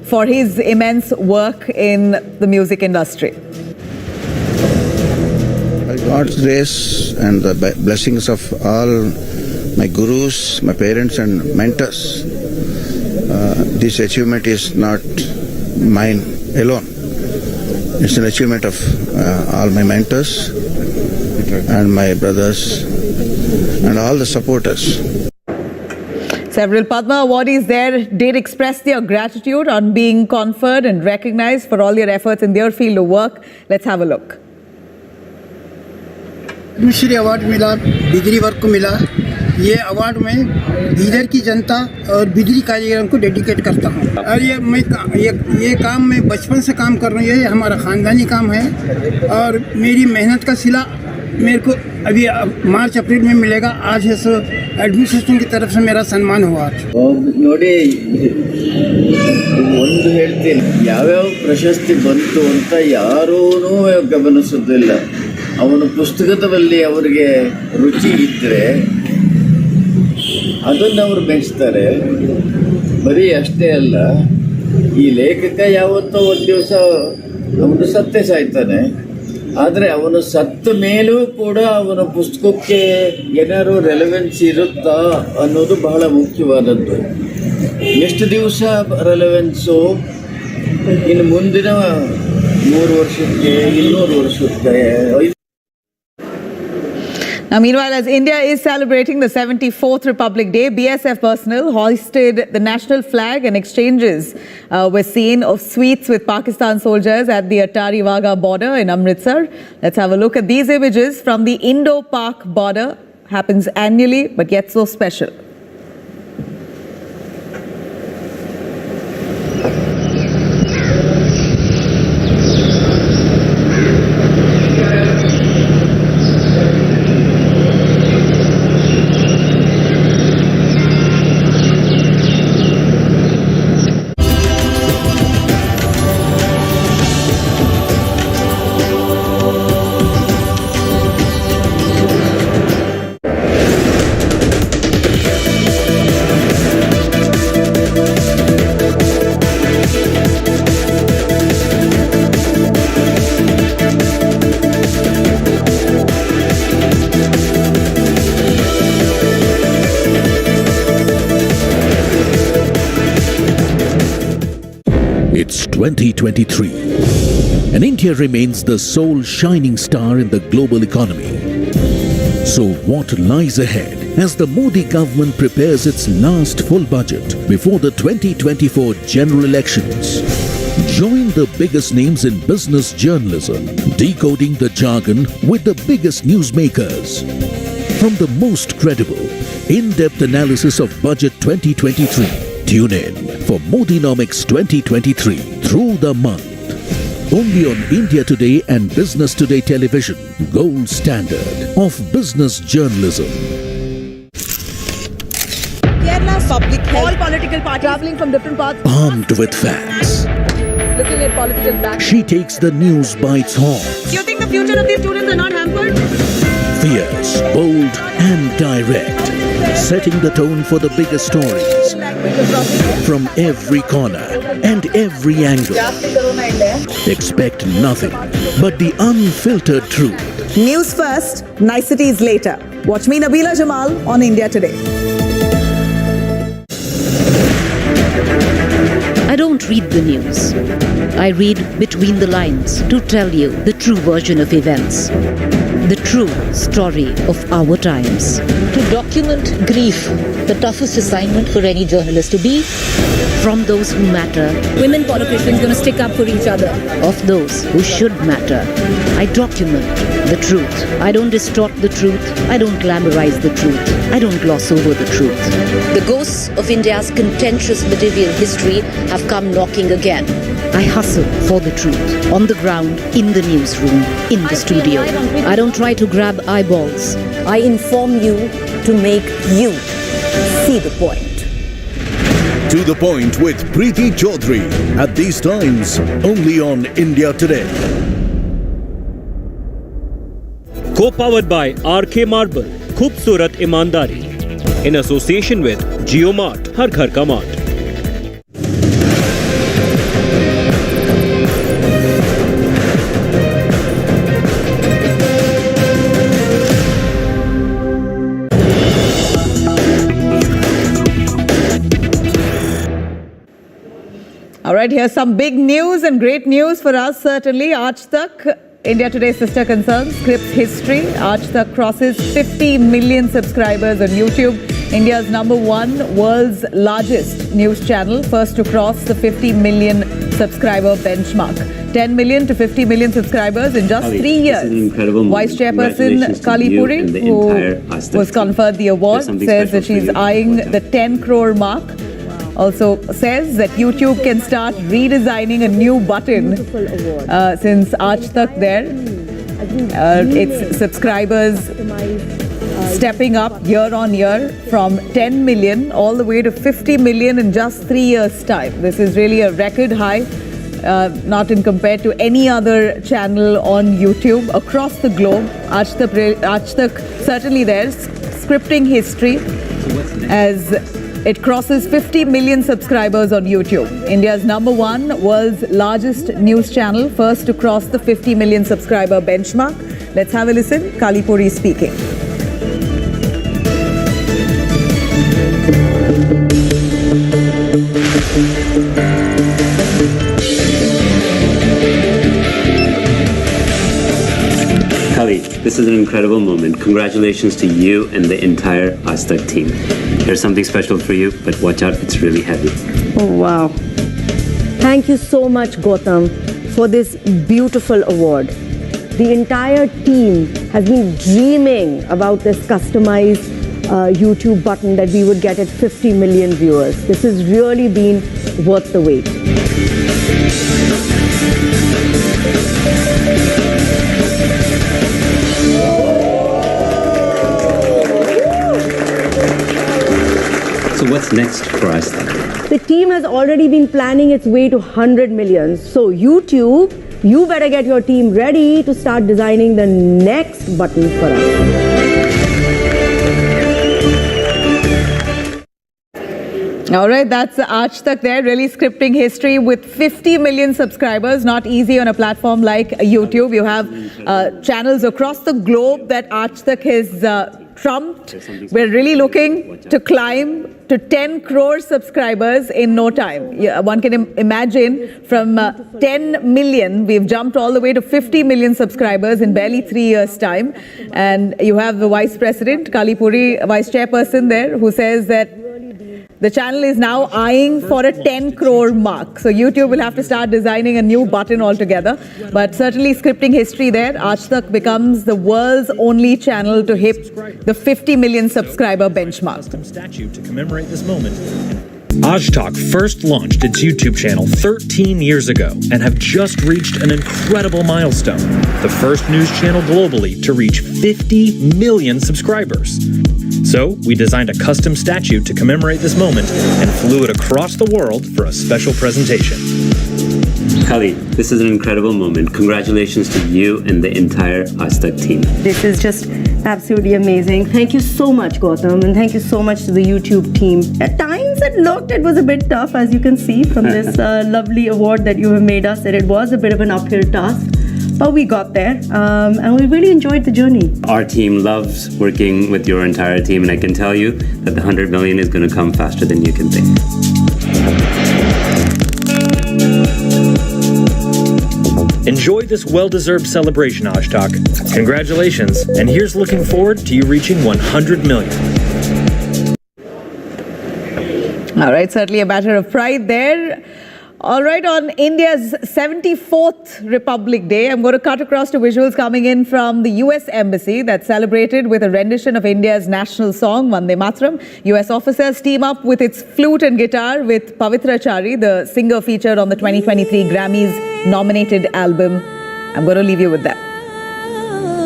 for his immense work in the music industry. By God's grace and the blessings of all my gurus, my parents and mentors, this achievement is not mine alone. It's an achievement of all my mentors and my brothers and all the supporters. Several Padma awardees there did express their gratitude on being conferred and recognized for all their efforts in their field of work. Let's have a look. Padmashri award मिला, बिजली work को मिला। ये award मैं बीदर की जनता और बिजली कारीगरों को डेडिकेट करता हूँ। और ये काम मैं बचपन से काम कर रही हूँ। ये हमारा ख़ानदानी काम है और मेरी मेहनत का सिला मेरे को अभी मार्च अप्रैल में मिलेगा। आज है सो एडमिनिस्ट्रेशन की तरफ से मेरा सम्मान हुआ। ನೋಡಿ ಒಂದು ಹೇಳ್ತೀನಿ, ಯಾವ್ಯಾವ ಪ್ರಶಸ್ತಿ ಬಂತು ಅಂತ ಯಾರೂ ಗಮನಿಸೋದಿಲ್ಲ. ಅವನ ಪುಸ್ತಕದಲ್ಲಿ ಅವರಿಗೆ ರುಚಿ ಇದ್ದರೆ ಅದನ್ನು ಅವರು ಮೆಚ್ತಾರೆ. ಬರೀ ಅಷ್ಟೇ ಅಲ್ಲ, ಈ ಲೇಖಕ ಯಾವತ್ತೋ ಒಂದು ದಿವಸ ಅವನು ಸತ್ತೇ ಸಾಯ್ತಾನೆ. ಆದರೆ ಅವನು ಸತ್ತ ಮೇಲೂ ಕೂಡ ಅವನ ಪುಸ್ತಕಕ್ಕೆ ಏನಾದ್ರು ರೆಲೆವೆನ್ಸ್ ಇರುತ್ತಾ ಅನ್ನೋದು ಬಹಳ ಮುಖ್ಯವಾದದ್ದು. ಎಷ್ಟು ದಿವಸ ರೆಲೆವೆನ್ಸು, ಇನ್ನು ಮುಂದಿನ 3 ವರ್ಷಕ್ಕೆ 200 ವರ್ಷಕ್ಕೆ. Now, meanwhile, as India is celebrating the 74th Republic Day, BSF personnel hoisted the national flag and exchanges were seen of sweets with Pakistan soldiers at the Atari Wagah border in Amritsar. Let's have a look at these images from the Indo-Pak border. Happens annually, but yet so special. It's 2023, and India remains the sole shining star in the global economy. So what lies ahead as the Modi government prepares its last full budget before the 2024 general elections? Join the biggest names in business journalism, decoding the jargon with the biggest newsmakers. From the most credible, in-depth analysis of Budget 2023 Tune in for Modinomics 2023 through the month. Only on India Today and Business Today Television, gold standard of business journalism. Kerala's public health, all political parties traveling from different parts, Armed with facts, looking at political back. she takes the news by its horns. Do you think the future of these students are not hampered? Fierce, bold, and direct, setting the tone for the biggest stories from every corner and every angle. Expect nothing but the unfiltered truth. News first, niceties later. Watch me, Nabila Jamal, on India Today. I don't read the news. I read between the lines to tell you the true version of events. The true story of our times. To document grief, the toughest assignment for any journalist to be. From those who matter. Women politicians going to stick up for each other. Of those who should matter. I document the truth. I don't distort the truth. I don't glamorize the truth. I don't gloss over the truth. The ghosts of India's contentious medieval history have come knocking again. I hustle for the truth. On the ground, in the newsroom, in the studio. I don't try to grab eyeballs. I inform you to make you see the point. To the Point with Preeti Chaudhary. At these times, only on India Today. Co-powered by RK Marble, Khoobsurat Imandari. In association with JioMart, Har Ghar Ka Mart. All right, here's some big news and great news for us, certainly. Aaj Tak, India Today's sister concern, scripts history. Aaj Tak crosses 50 million subscribers on YouTube. India's #1 world's largest news channel, first to cross the 50 million subscriber benchmark. 10 million to 50 million subscribers in just 3 years. Vice Chairperson Kali Puri, who was conferred the award, says that she's eyeing the 10 crore mark. Also says that YouTube can start redesigning a new button since Aaj Tak there. Its subscribers stepping up year on year from 10 million all the way to 50 million in just 3 years' time. This is really a record high, not in compared to any other channel on YouTube across the globe. Aaj Tak certainly there, scripting history as it crosses 50 million subscribers on YouTube. India's #1 world's largest news channel, first to cross the 50 million subscriber benchmark. Let's have a listen. Kali Puri speaking. Kali, this is an incredible moment. Congratulations to you and the entire Aaj Tak team. There's something special for you, but watch out, it's really heavy. Oh, wow. Thank you so much, Gautam, for this beautiful award. The entire team has been dreaming about this customized YouTube button that we would get at 50 million viewers. This has really been worth the wait. So what's next for Aaj Tak? The team has already been planning its way to 100 million. So YouTube, you better get your team ready to start designing the next button for us. All right, that's Aaj Tak there, really scripting history with 50 million subscribers. Not easy on a platform like YouTube. You have channels across the globe that Aaj Tak has trumped. We're really looking to climb to 10 crore subscribers in no time. One can imagine from 10 million, we've jumped all the way to 50 million subscribers in barely 3 years' time. And you have the Vice President, Kali Puri, Vice Chairperson there, who says that the channel is now eyeing for a 10 crore mark. So YouTube will have to start designing a new button altogether. But certainly scripting history there. Aaj Tak becomes the world's only channel to hit the 50 million subscriber benchmark. Statue to commemorate this moment. Ajtak first launched its YouTube channel 13 years ago and have just reached an incredible milestone. The first news channel globally to reach 50 million subscribers. So, we designed a custom statue to commemorate this moment and flew it across the world for a special presentation. Kali, this is an incredible moment. Congratulations to you and the entire Aaj team. This is just absolutely amazing. Thank you so much, Gautam, and thank you so much to the YouTube team. At times it was a bit tough, as you can see from this lovely award that you have made us, that it was a bit of an uphill task. But we got there, and we really enjoyed the journey. Our team loves working with your entire team, and I can tell you that the 100 million is going to come faster than you can think. Enjoy this well-deserved celebration, Ajtak. Congratulations, and here's looking forward to you reaching 100 million. All right, certainly a matter of pride there. All right, on India's 74th Republic Day, I'm going to cut across to visuals coming in from the US Embassy that celebrated with a rendition of India's national song, Vande Mataram. US officers team up with its flute and guitar with Pavitra Chari, the singer featured on the 2023 Grammys-nominated album. I'm going to leave you with that.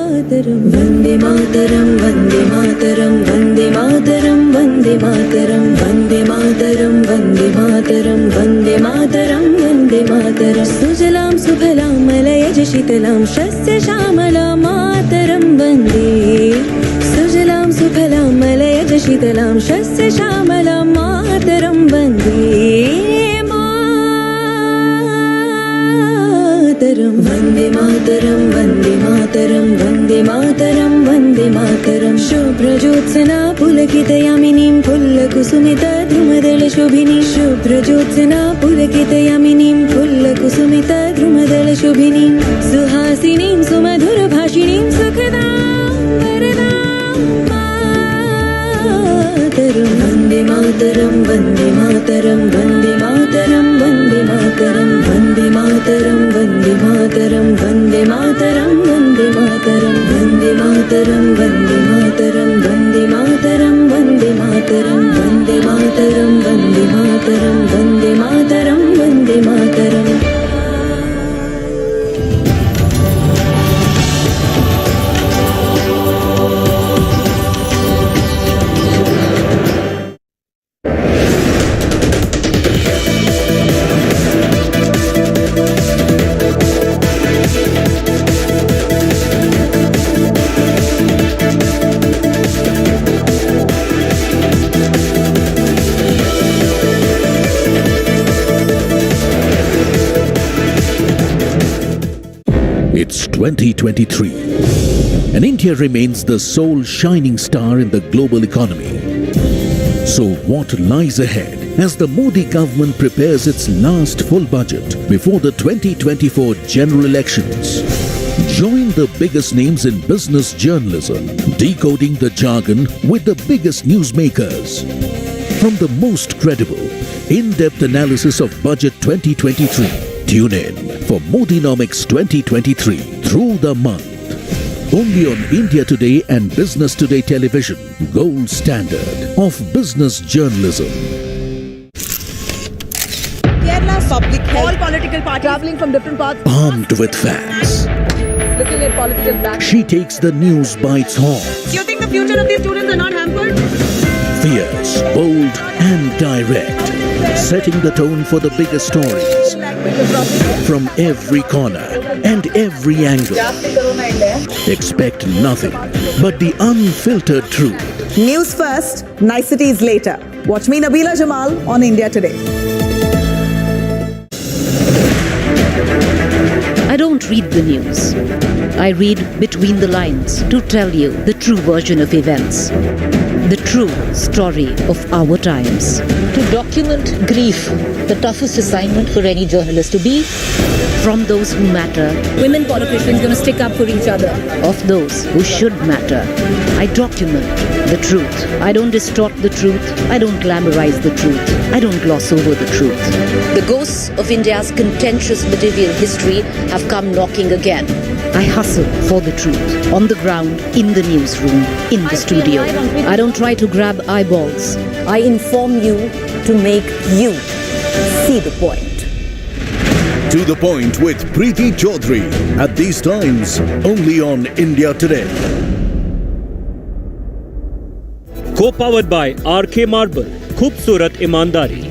Vande Mataram, Vande Mataram, Vande Mataram, Vande Mataram, Vande Mataram, Vande Mataram, Vande Mataram, Vande Mataram. Sujalam Subhalam Malayaj Shitalam Shasya Shamala Mataram Vande. Sujalam Subhalam Malayaj Shitalam Shasya Shamala Mataram Vande. Vande Mataram, Vande Mataram, Vande Mataram, Vande Mataram. Shubhra-jyotsna pulakitayaminim pullakusumita dhrumadala shobhini. Shubhra-jyotsna pulakitayaminim pullakusumita dhrumadala shobhini. Suhasinim sumadhurabhashinim sukhadam varadam mataram. Vande Mataram, Vande Mataram, Vande Mataram, Vande Mataram, Vande Mataram, Vande Mataram, Vande Mataram, Vande Mataram, Vande Mataram, Vande Mataram, Vande Mataram, Vande Mataram, Vande Mataram, Vande Mataram, Vande Mataram, Vande Mataram. It's 2023, and India remains the sole shining star in the global economy. So what lies ahead as the Modi government prepares its last full budget before the 2024 general elections? Join the biggest names in business journalism, decoding the jargon with the biggest newsmakers. From the most credible, in-depth analysis of Budget 2023, tune in for Modinomics 2023 through the month. Only on India Today and Business Today Television, gold standard of business journalism. Kerala public health. All political parties traveling from different parts. Armed with facts, Looking at political back. she takes the news by its horns. You think the future of these students are not hampered? Fierce, bold, and direct, setting the tone for the biggest stories from every corner and every angle. Expect nothing but the unfiltered truth. News first, niceties later. Watch me, Nabila Jamal, on India Today. I don't read the news. I read between the lines to tell you the true version of events. The true story of our times. To document grief, the toughest assignment for any journalist to be from those who matter, women politicians going to stick up for each other, of those who should matter. I document the truth. I don't distort the truth. I don't glamorize the truth. I don't gloss over the truth. The ghosts of India's contentious medieval history have come knocking again. I hustle for the truth, on the ground, in the newsroom, in the studio. I don't try to grab eyeballs. I inform you to make you see the point. To the Point with Preeti Chaudhary. At these times, only on India Today. Co-powered by RK Marble, Khoobsurat Imandari.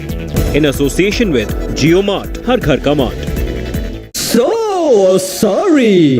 In association with JioMart, Har Ghar Ka Mart. So sorry.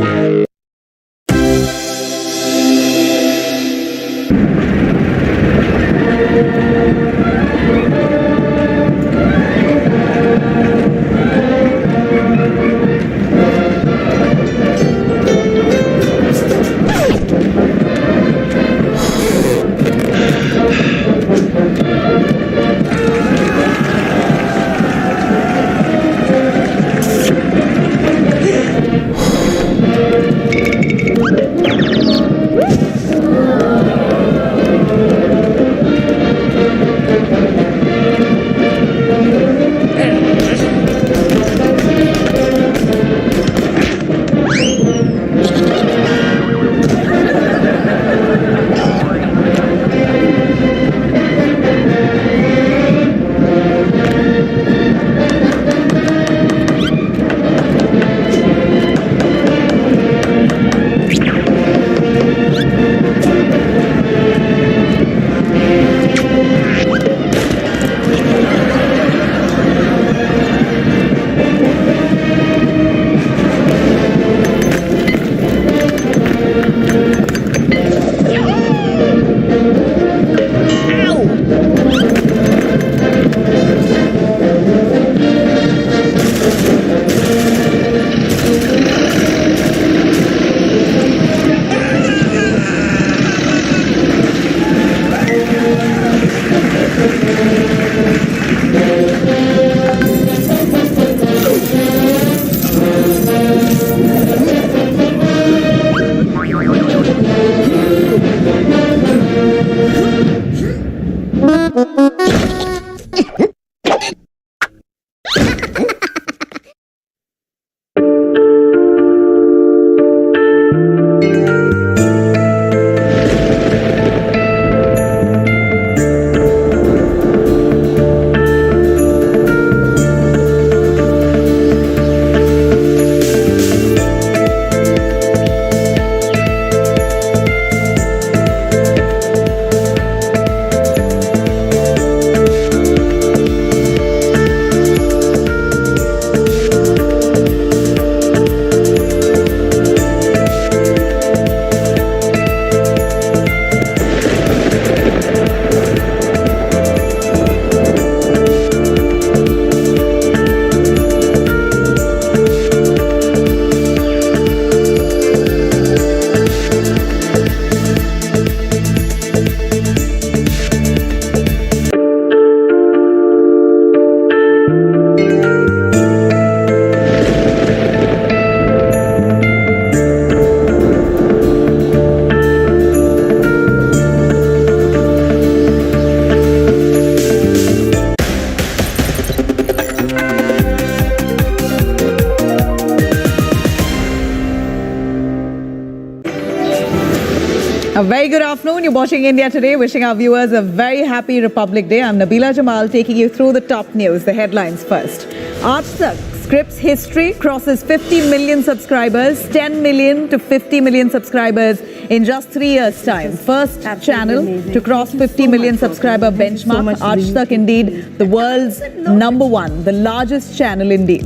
A very good afternoon. You're watching India Today, wishing our viewers a very happy Republic Day. I'm Nabila Jamal taking you through the top news, the headlines first. Aaj Tak Scripts history crosses 50 million subscribers, 10 million to 50 million subscribers in just 3 years' time. First channel to cross 50 million subscriber benchmark. Aaj Tak indeed the world's #1, the largest channel indeed.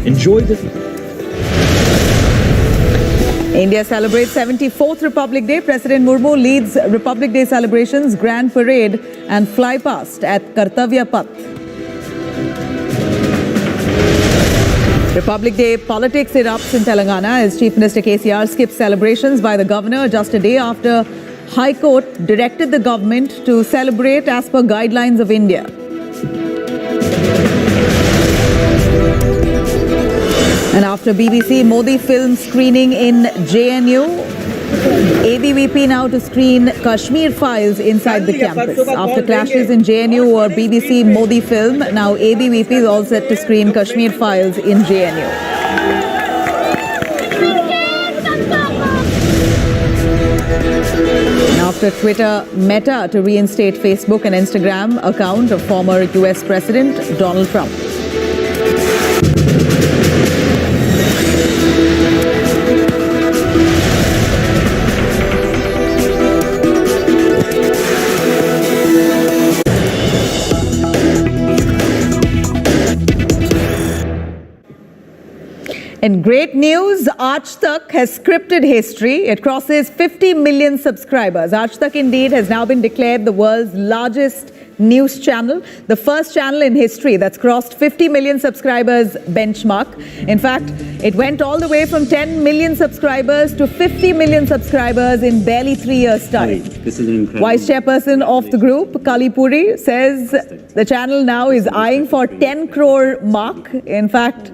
Enjoy this. India celebrates 74th Republic Day. President Murmu leads Republic Day celebrations, grand parade and fly past at Kartavya Path. Republic Day politics erupts in Telangana as Chief Minister KCR skips celebrations by the governor just a day after High Court directed the government to celebrate as per guidelines of India. And after BBC Modi film screening in JNU, ABVP now to screen Kashmir Files inside the campus. After clashes in JNU or BBC Modi film, now ABVP is all set to screen Kashmir Files in JNU. And after Twitter Meta to reinstate Facebook and Instagram account of former US President Donald Trump. And great news, Aaj Tak has scripted history. It crosses 50 million subscribers. Aaj Tak indeed has now been declared the world's largest news channel, the first channel in history that's crossed 50 million subscribers benchmark. In fact, it went all the way from 10 million subscribers to 50 million subscribers in barely 3 years' time. This is an incredible. Vice chairperson of the group, Kali Puri, says the channel now is eyeing for 10 crore mark. In fact,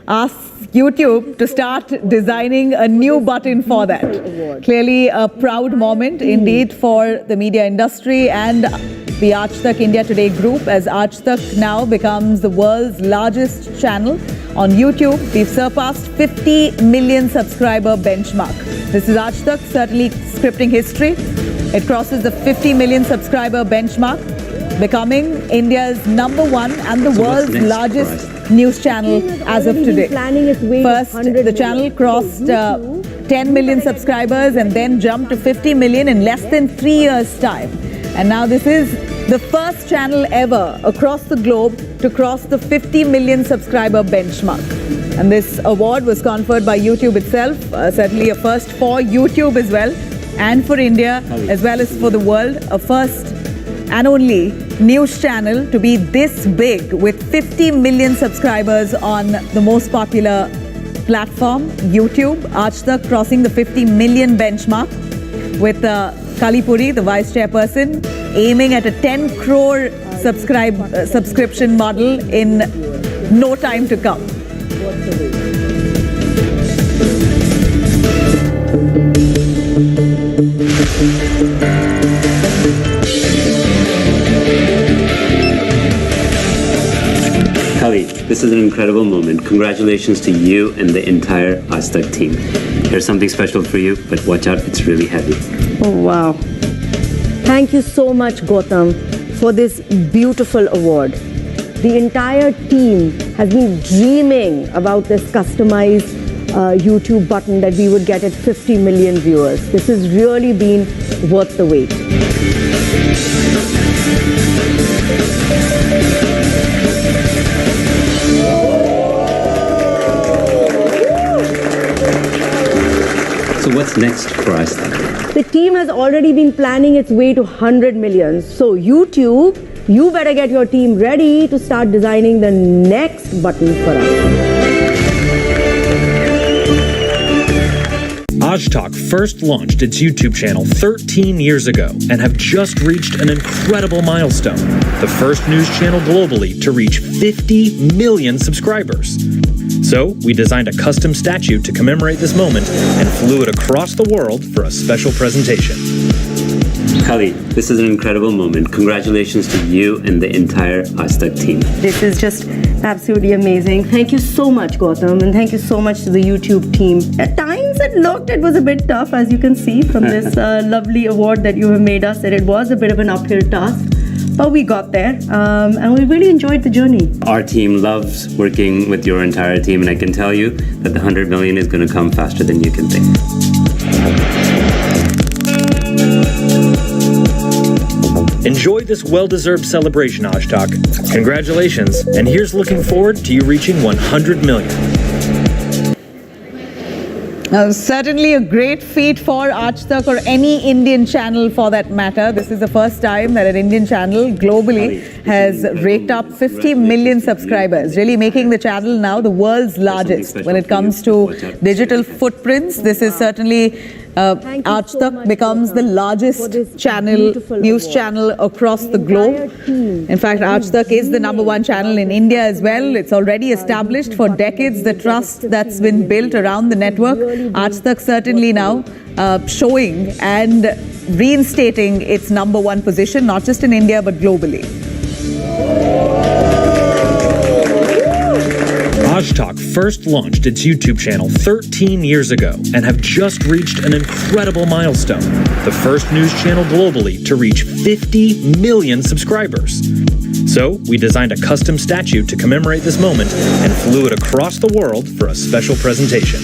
asks YouTube to start designing a new button for that. Clearly a proud moment indeed for the media industry and the Aaj Tak India Today group, as Aaj Tak now becomes the world's largest channel on YouTube. We've surpassed 50 million subscriber benchmark. This is Aaj Tak certainly scripting history. It crosses the 50 million subscriber benchmark, becoming India's #1 and the world's largest news channel as of today. First, the channel crossed 10 million subscribers and then jumped to 50 million in less than 3 years' time. And now this is the first channel ever across the globe to cross the 50 million subscriber benchmark. And this award was conferred by YouTube itself, certainly a first for YouTube as well, and for India as well as for the world, a first and only news channel to be this big with 50 million subscribers on the most popular platform, YouTube. Aaj Tak crossing the 50 million benchmark with Kali Puri, the vice chairperson, aiming at a 10 crore subscription model in no time to come. Kali, this is an incredible moment. Congratulations to you and the entire Aaj Tak team. Here's something special for you, but watch out, it's really heavy. Oh, wow. Thank you so much, Gautam, for this beautiful award. The entire team has been dreaming about this customized YouTube button that we would get at 50 million viewers. This has really been worth the wait. So what's next for Aaj Tak? The team has already been planning its way to 100 million. So YouTube, you better get your team ready to start designing the next button for us. Aaj Tak first launched its YouTube channel 13 years ago and have just reached an incredible milestone. The first news channel globally to reach 50 million subscribers. So we designed a custom statue to commemorate this moment and flew it across the world for a special presentation. Kali, this is an incredible moment. Congratulations to you and the entire Aaj Tak team. This is just absolutely amazing. Thank you so much, Gautam, and thank you so much to the YouTube team. At times it was a bit tough, as you can see from this lovely award that you have made us, that it was a bit of an uphill task. But we got there, and we really enjoyed the journey. Our team loves working with your entire team, and I can tell you that the 100 million is going to come faster than you can think. Enjoy this well-deserved celebration, Aaj Tak. Congratulations, and here's looking forward to you reaching 100 million. Certainly a great feat for Aaj Tak or any Indian channel for that matter. This is the first time that an Indian channel globally has raked up 50 million subscribers, really making the channel now the world's largest when it comes to digital footprints. This is certainly Aaj Tak becomes the largest news channel across the globe. In fact, Aaj Tak is the #1 channel in India as well. It's already established for decades the trust that's been built around the network. Aaj Tak certainly now showing and reinstating its #1 position, not just in India but globally. Aaj Tak first launched its YouTube channel 13 years ago and have just reached an incredible milestone. The first news channel globally to reach 50 million subscribers. So, we designed a custom statue to commemorate this moment and flew it across the world for a special presentation.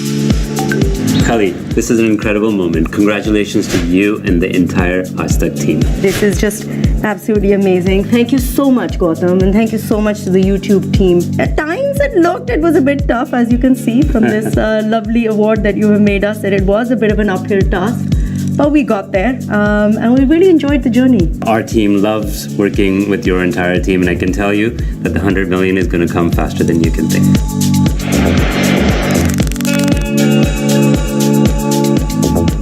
Kali, this is an incredible moment. Congratulations to you and the entire Aaj Tak team. This is just absolutely amazing. Thank you so much, Gautam, and thank you so much to the YouTube team. At times it was a bit tough, as you can see from this lovely award that you have made us, that it was a bit of an uphill task. But we got there, and we really enjoyed the journey. Our team loves working with your entire team, and I can tell you that the 100 million is going to come faster than you can think.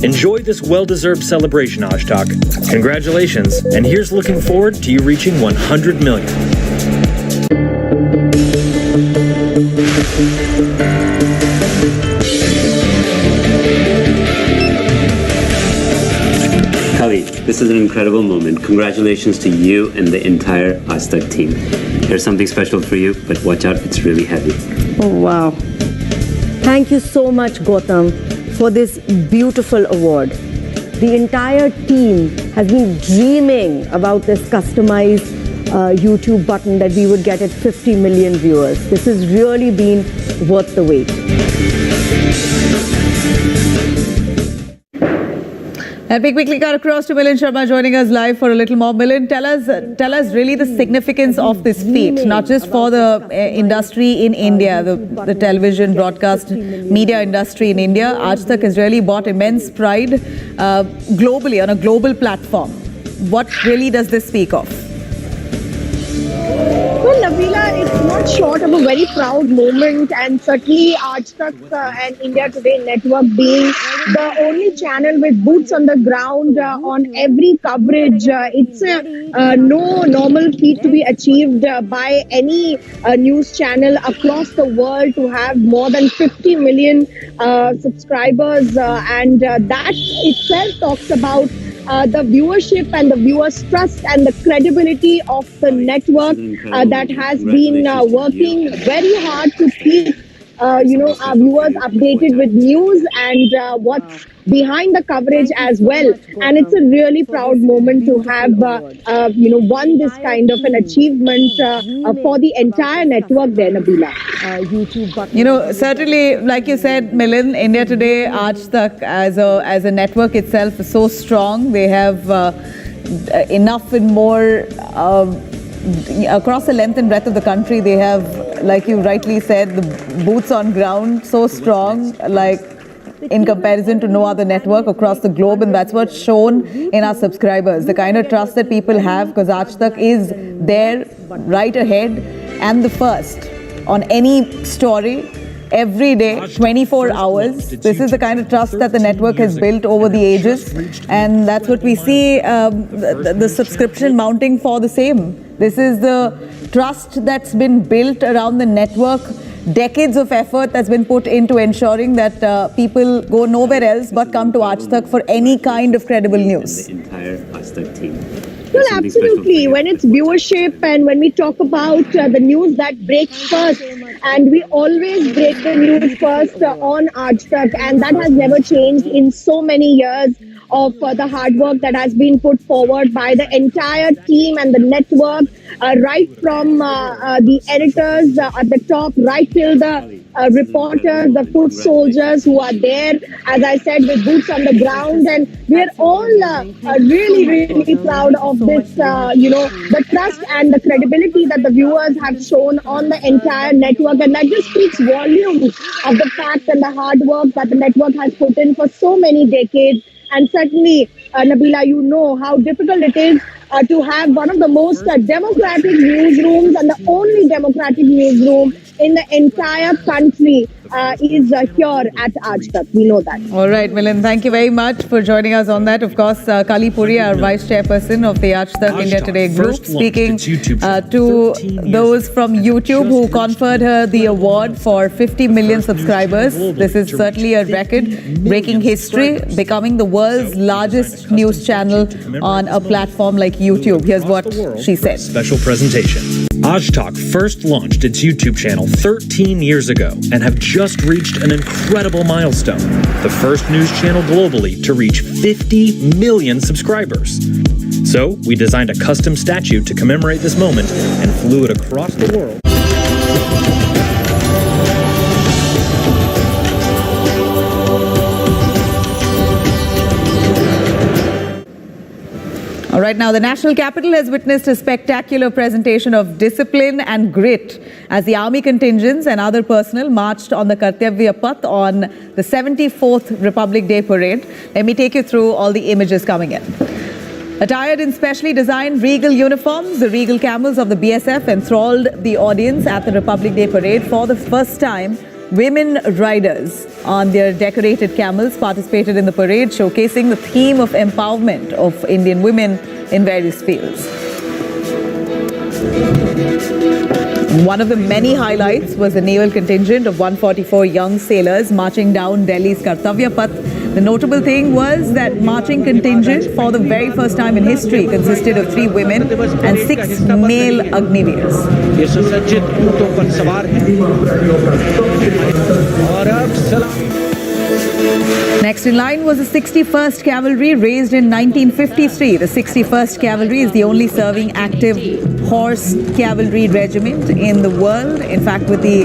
Enjoy this well-deserved celebration, Aaj Tak. Congratulations, and here's looking forward to you reaching 100 million. Kali, this is an incredible moment. Congratulations to you and the entire Aaj Tak team. Here's something special for you, but watch out, it's really heavy. Oh, wow. Thank you so much, Gautam, for this beautiful award. The entire team has been dreaming about this customized YouTube button that we would get at 50 million viewers. This has really been worth the wait. And we quickly cut across to Milind Sharma joining us live for a little more. Milind, tell us really the significance of this feat, not just for the industry in India, the television, broadcast, media industry in India. Aaj Tak has really brought immense pride globally, on a global platform. What really does this speak of? Well, Nabila, it's not short of a very proud moment, and certainly Aaj Tak and India Today Network being the only channel with boots on the ground on every coverage. It's no normal feat to be achieved by any news channel across the world to have more than 50 million subscribers, and that itself talks about the viewership and the viewers' trust and the credibility of the network that has been working very hard to keep our viewers updated with news and what's behind the coverage as well. And it's a really proud moment to have won this kind of an achievement for the entire network there, Nabila. Certainly, like you said, Milind, India Today, Aaj Tak as a network itself is so strong. They have enough and more across the length and breadth of the country. They have, like you rightly said, the boots on ground, so strong, like in comparison to no other network across the globe, and that's what's shown in our subscribers. The kind of trust that people have, because Aaj Tak is there right ahead and the first on any story every day, 24 hours. This is the kind of trust that the network has built over the ages, and that's what we see the subscription mounting for the same. This is the trust that's been built around the network, decades of effort that's been put into ensuring that people go nowhere else but come to Aaj Tak for any kind of credible news. The entire Aaj Tak team. Well, absolutely. When it's viewership and when we talk about the news that breaks first, and we always break the news first on Aaj Tak, and that has never changed in so many years of the hard work that has been put forward by the entire team and the network, right from the editors at the top, right till the reporters, the foot soldiers who are there, as I said, with boots on the ground. And we're all really, really proud of this, the trust and the credibility that the viewers have shown on the entire network. And that just speaks volumes of the fact and the hard work that the network has put in for so many decades. And certainly Nabila, you know how difficult it is to have one of the most democratic newsrooms and the only democratic newsroom in the entire country is here at Aaj Tak. We know that. All right, Milind, thank you very much for joining us on that. Of course, Kali Puri, our Vice Chairperson of the Aaj Tak India Today group, speaking to those from YouTube who conferred her the award for 50 million subscribers. This is certainly a record-breaking history, becoming the world's largest news channel on a platform like YouTube. Here's what she said. Special presentation. Aaj Tak first launched its YouTube channel 13 years ago and have just reached an incredible milestone. The first news channel globally to reach 50 million subscribers. So, we designed a custom statue to commemorate this moment and flew it across the world. All right, now the national capital has witnessed a spectacular presentation of discipline and grit as the army contingents and other personnel marched on the Kartavya Path on the 74th Republic Day parade. Let me take you through all the images coming in. Attired in specially designed regal uniforms, the regal camels of the BSF enthralled the audience at the Republic Day parade. For the first time, women riders on their decorated camels participated in the parade, showcasing the theme of empowerment of Indian women in various fields. One of the many highlights was the naval contingent of 144 young sailors marching down Delhi's Kartavya Path. The notable thing was that marching contingent for the very first time in history consisted of 3 women and 6 male Agniveers. Next in line was the 61st Cavalry, raised in 1953. The 61st Cavalry is the only serving active horse cavalry regiment in the world. In fact, with the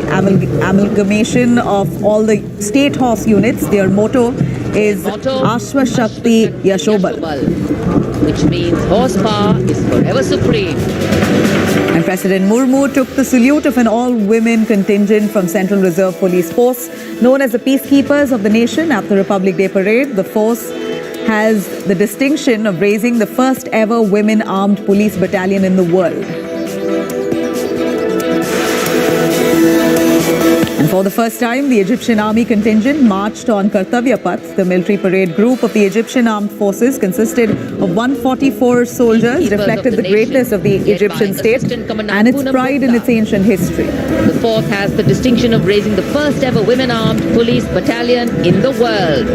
amalgamation of all the state horse units, their motto is Ashwa Shakti Yashobal, which means horsepower is forever supreme. And President Murmu took the salute of an all-women contingent from Central Reserve Police Force, known as the Peacekeepers of the Nation, at the Republic Day Parade. The force has the distinction of raising the first ever women-armed police battalion in the world. And for the first time, the Egyptian army contingent marched on Kartavya Path. The military parade group of the Egyptian armed forces consisted of 144 soldiers, reflected the greatness of the Egyptian state and its pride in its ancient history. The fourth has the distinction of raising the first ever women-armed police battalion in the world.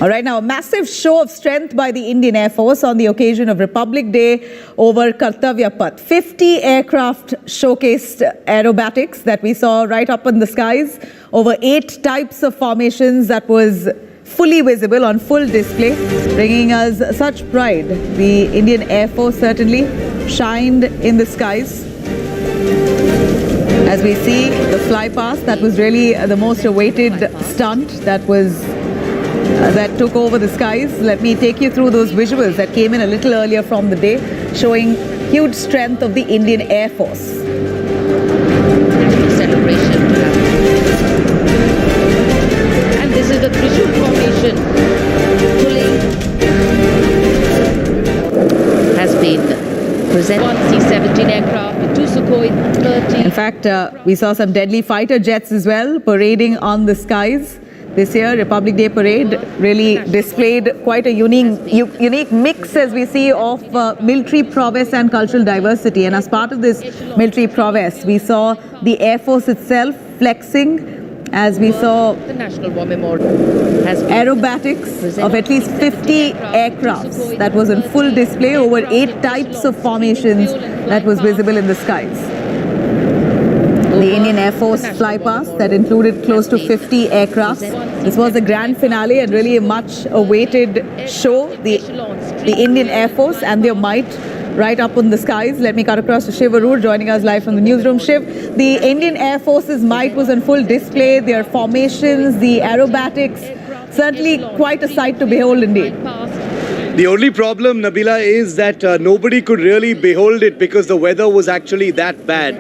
All right, now a massive show of strength by the Indian Air Force on the occasion of Republic Day over Kartavya Path. 50 aircraft showcased aerobatics that we saw right up in the skies. Over 8 types of formations that was fully visible on full display, bringing us such pride. The Indian Air Force certainly shined in the skies. As we see the fly past, that was really the most awaited stunt that took over the skies. Let me take you through those visuals that came in a little earlier from the day, showing huge strength of the Indian Air Force. Celebration. And this is the Trishul formation. Pulling has been presented. 1 C-17 aircraft with 2 Sukhoi 30. In fact, we saw some deadly fighter jets as well parading on the skies. This year, Republic Day Parade really displayed quite a unique mix, as we see, of military prowess and cultural diversity. And as part of this military prowess, we saw the Air Force itself flexing, as we saw the National War Memorial has aerobatics of at least 50 aircrafts that was in full display, over 8 types of formations that was visible in the skies. The Indian Air Force flypast that included close to 50 aircrafts. This was the grand finale and really a much awaited show. The Indian Air Force and their might right up in the skies. Let me cut across to Shiv Arur joining us live from the newsroom. Shiv, the Indian Air Force's might was on full display. Their formations, the aerobatics, certainly quite a sight to behold indeed. The only problem, Nabila, is that nobody could really behold it because the weather was actually that bad.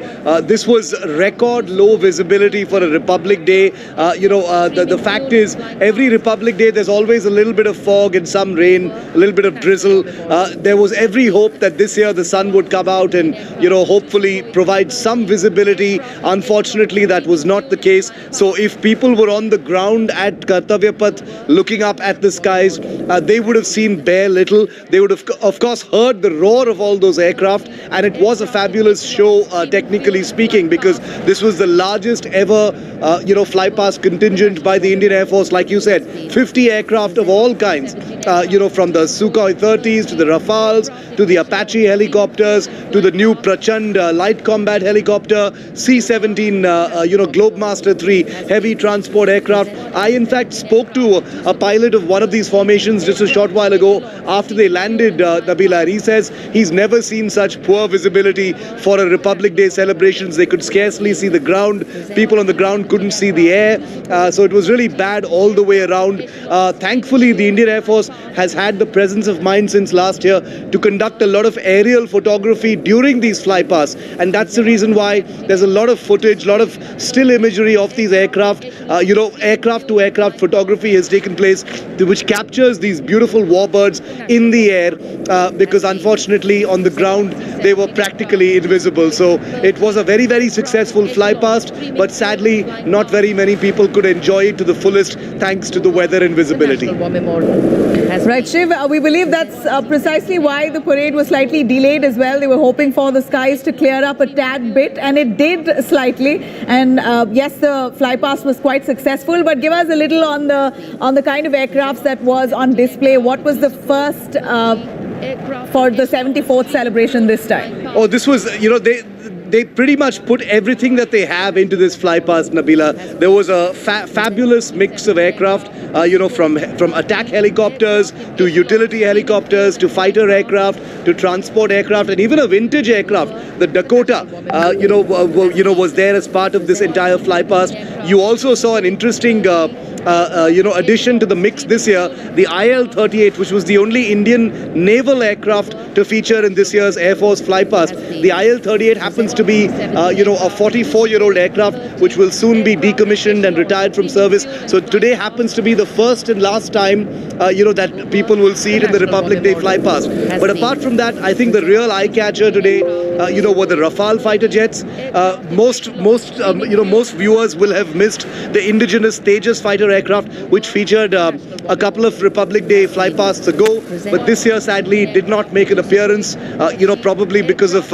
This was record low visibility for a Republic Day. The fact is, every Republic Day there's always a little bit of fog and some rain, a little bit of drizzle. There was every hope that this year the sun would come out and, hopefully provide some visibility. Unfortunately, that was not the case. So if people were on the ground at Kartavya Path looking up at the skies, they would have seen bare little. They would have, of course, heard the roar of all those aircraft, and it was a fabulous show, technically speaking, because this was the largest ever, fly-past contingent by the Indian Air Force. Like you said, 50 aircraft of all kinds, from the Sukhoi 30s to the Rafales, to the Apache helicopters, to the new Prachand light combat helicopter, C-17, Globemaster 3 heavy transport aircraft. I, in fact, spoke to a pilot of one of these formations just a short while ago after they landed, Nabila, and he says he's never seen such poor visibility for a Republic Day celebrations. They could scarcely see the ground. People on the ground couldn't see the air. So it was really bad all the way around. Thankfully, the Indian Air Force has had the presence of mind since last year to conduct a lot of aerial photography during these flypasts, and that's the reason why there's a lot of footage, a lot of still imagery of these aircraft. Aircraft to aircraft photography has taken place, which captures these beautiful warbirds in the air, because unfortunately on the ground they were practically invisible. So it was a very, very successful flypast, but sadly not very many people could enjoy it to the fullest thanks to the weather and visibility. Right, Shiv, we believe that's precisely why the parade was slightly delayed as well. They were hoping for the skies to clear up a tad bit, and it did slightly. And yes, the flypast was quite successful, but give us a little on the kind of aircrafts that was on display. What was the first for the 74th celebration this time? Oh, this was, they pretty much put everything that they have into this flypast, Nabila. There was a fabulous mix of aircraft, from attack helicopters to utility helicopters to fighter aircraft to transport aircraft, and even a vintage aircraft, the Dakota, was there as part of this entire flypast. You also saw an interesting addition to the mix this year, the IL-38, which was the only Indian naval aircraft to feature in this year's Air Force flypast. The IL-38 happens to be, a 44-year-old aircraft, which will soon be decommissioned and retired from service. So today happens to be the first and last time, that people will see it in the Republic Day flypast. But apart from that, I think the real eye-catcher today, were the Rafale fighter jets. Most viewers will have missed the indigenous Tejas fighter aircraft, which featured a couple of Republic Day flypasts ago, but this year sadly did not make an appearance, probably because of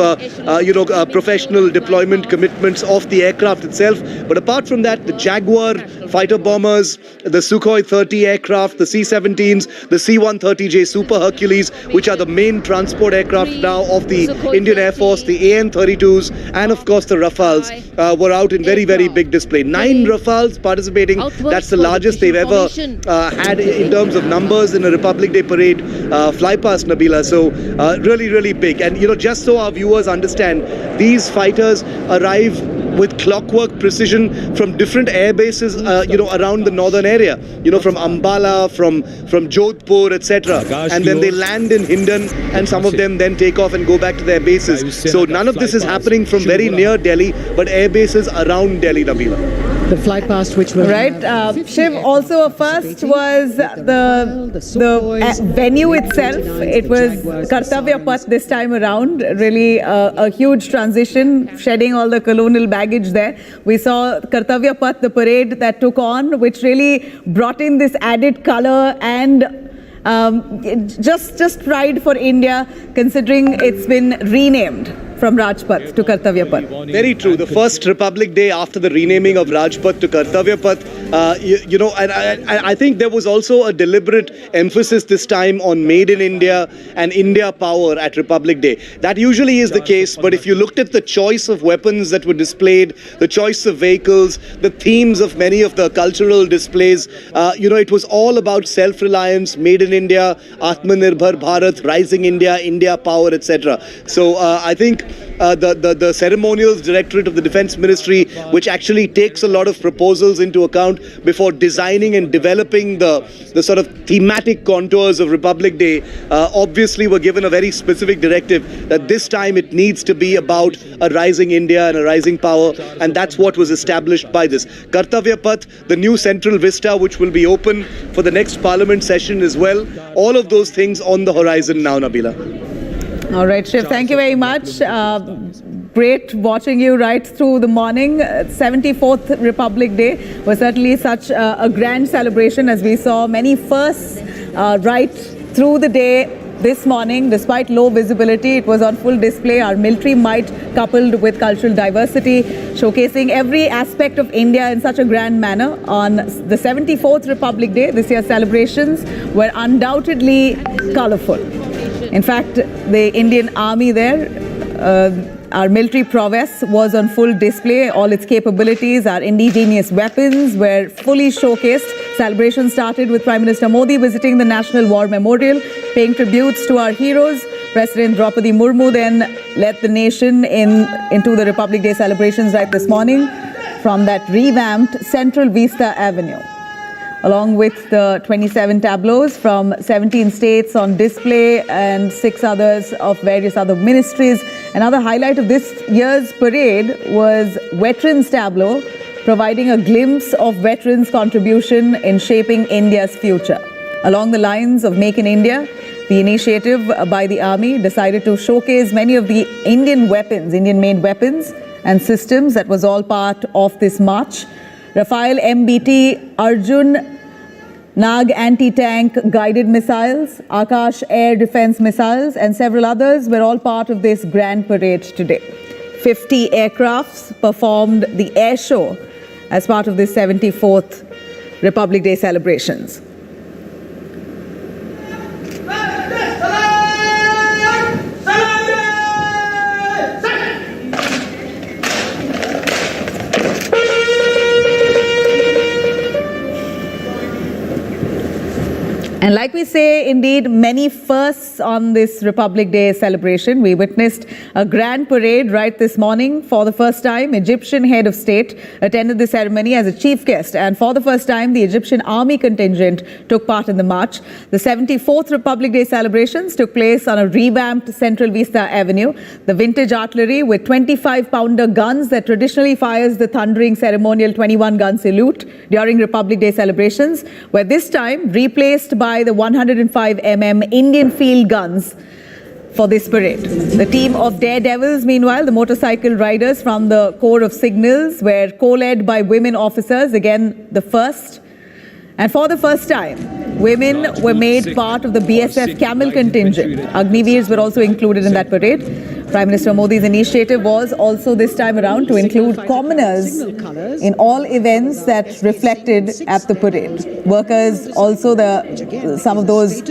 professional deployment commitments of the aircraft itself. But apart from that, the Jaguar fighter bombers, the Sukhoi 30 aircraft, the C-17s, the C-130J Super Hercules, which are the main transport aircraft now of the Indian Air Force, the AN-32s, and of course the Rafales were out in very, very big display. 9 Rafales participating. That's the largest they've ever had in terms of numbers in a Republic Day parade flypast, Nabila. So really, really big. And just so our viewers understand, these fighters arrive with clockwork precision from different air bases, around the northern area, from Ambala, from Jodhpur, etc. And then they land in Hindon, and some of them then take off and go back to their bases. So none of this is happening from very near Delhi, but air bases around Delhi, Nabila. The flypast which will Shiv, also a first was the venue itself. It was Kartavya Path this time around. Really a huge transition, shedding all the colonial baggage there. We saw Kartavya Path, the parade that took on, which really brought in this added color and just pride for India, considering it's been renamed from Rajpath to Kartavya Path. Very true. The first Republic Day after the renaming of Rajpath to Kartavya Path, and I think there was also a deliberate emphasis this time on Made in India and India Power at Republic Day. That usually is the case, but if you looked at the choice of weapons that were displayed, the choice of vehicles, the themes of many of the cultural displays, it was all about self-reliance, Made in India, Atmanirbhar Bharat, Rising India, India Power, etc. So I think the ceremonials directorate of the Defense Ministry, which actually takes a lot of proposals into account before designing and developing the sort of thematic contours of Republic Day, obviously were given a very specific directive that this time it needs to be about a rising India and a rising power, and that's what was established by this. Kartavya Path, the new central vista which will be open for the next parliament session as well, all of those things on the horizon now, Nabila. All right, Shiv, thank you very much. Great watching you right through the morning. 74th Republic Day was certainly such a grand celebration as we saw many firsts right through the day. This morning, despite low visibility, it was on full display. Our military might coupled with cultural diversity, showcasing every aspect of India in such a grand manner. On the 74th Republic Day, this year's celebrations were undoubtedly colorful. In fact, the Indian Army there, our military prowess was on full display. All its capabilities, our indigenous weapons were fully showcased. Celebrations started with Prime Minister Modi visiting the National War Memorial, paying tributes to our heroes. President Draupadi Murmu then led the nation into the Republic Day celebrations right this morning from that revamped Central Vista Avenue, along with the 27 tableaus from 17 states on display and 6 others of various other ministries. Another highlight of this year's parade was Veterans Tableau, providing a glimpse of veterans' contribution in shaping India's future. Along the lines of Make in India, the initiative by the Army decided to showcase many of the Indian weapons, Indian-made weapons and systems that was all part of this march. Rafale MBT Arjun Nag anti-tank guided missiles, Akash air defense missiles and several others were all part of this grand parade today. 50 aircrafts performed the air show as part of this 74th Republic Day celebrations. And like we say, indeed, many firsts on this Republic Day celebration. We witnessed a grand parade right this morning. For the first time, Egyptian head of state attended the ceremony as a chief guest. And for the first time, the Egyptian army contingent took part in the march. The 74th Republic Day celebrations took place on a revamped Central Vista Avenue. The vintage artillery with 25-pounder guns that traditionally fires the thundering ceremonial 21-gun salute during Republic Day celebrations were this time replaced by the 105mm Indian field guns for this parade. The team of daredevils, meanwhile, the motorcycle riders from the Corps of Signals, were co-led by women officers, again the first. And for the first time, women were made part of the BSF Camel contingent. Agniveers were also included in that parade. Prime Minister Modi's initiative was also this time around to include commoners in all events that reflected at the parade. Workers, also some of those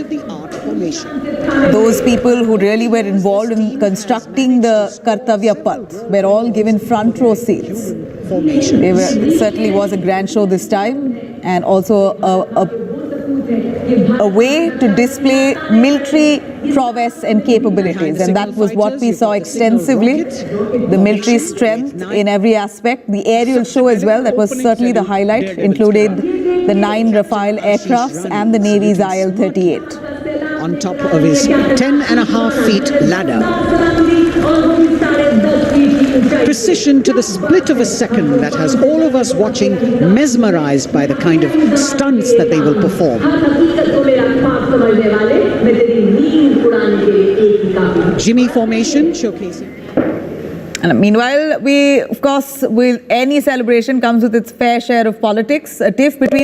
people who really were involved in constructing the Kartavya Path were all given front row seats. It certainly was a grand show this time, and also a way to display military prowess and capabilities, and that was what we saw extensively. The military strength in every aspect. The aerial show as well, that was certainly the highlight, included the 9 Rafale aircrafts and the Navy's IL-38. On top of his 10.5 feet ladder. Precision to the split of a second that has all of us watching mesmerized by the kind of stunts that they will perform. Jimmy formation showcasing. And meanwhile, we, of course, any celebration comes with its fair share of politics. A tiff between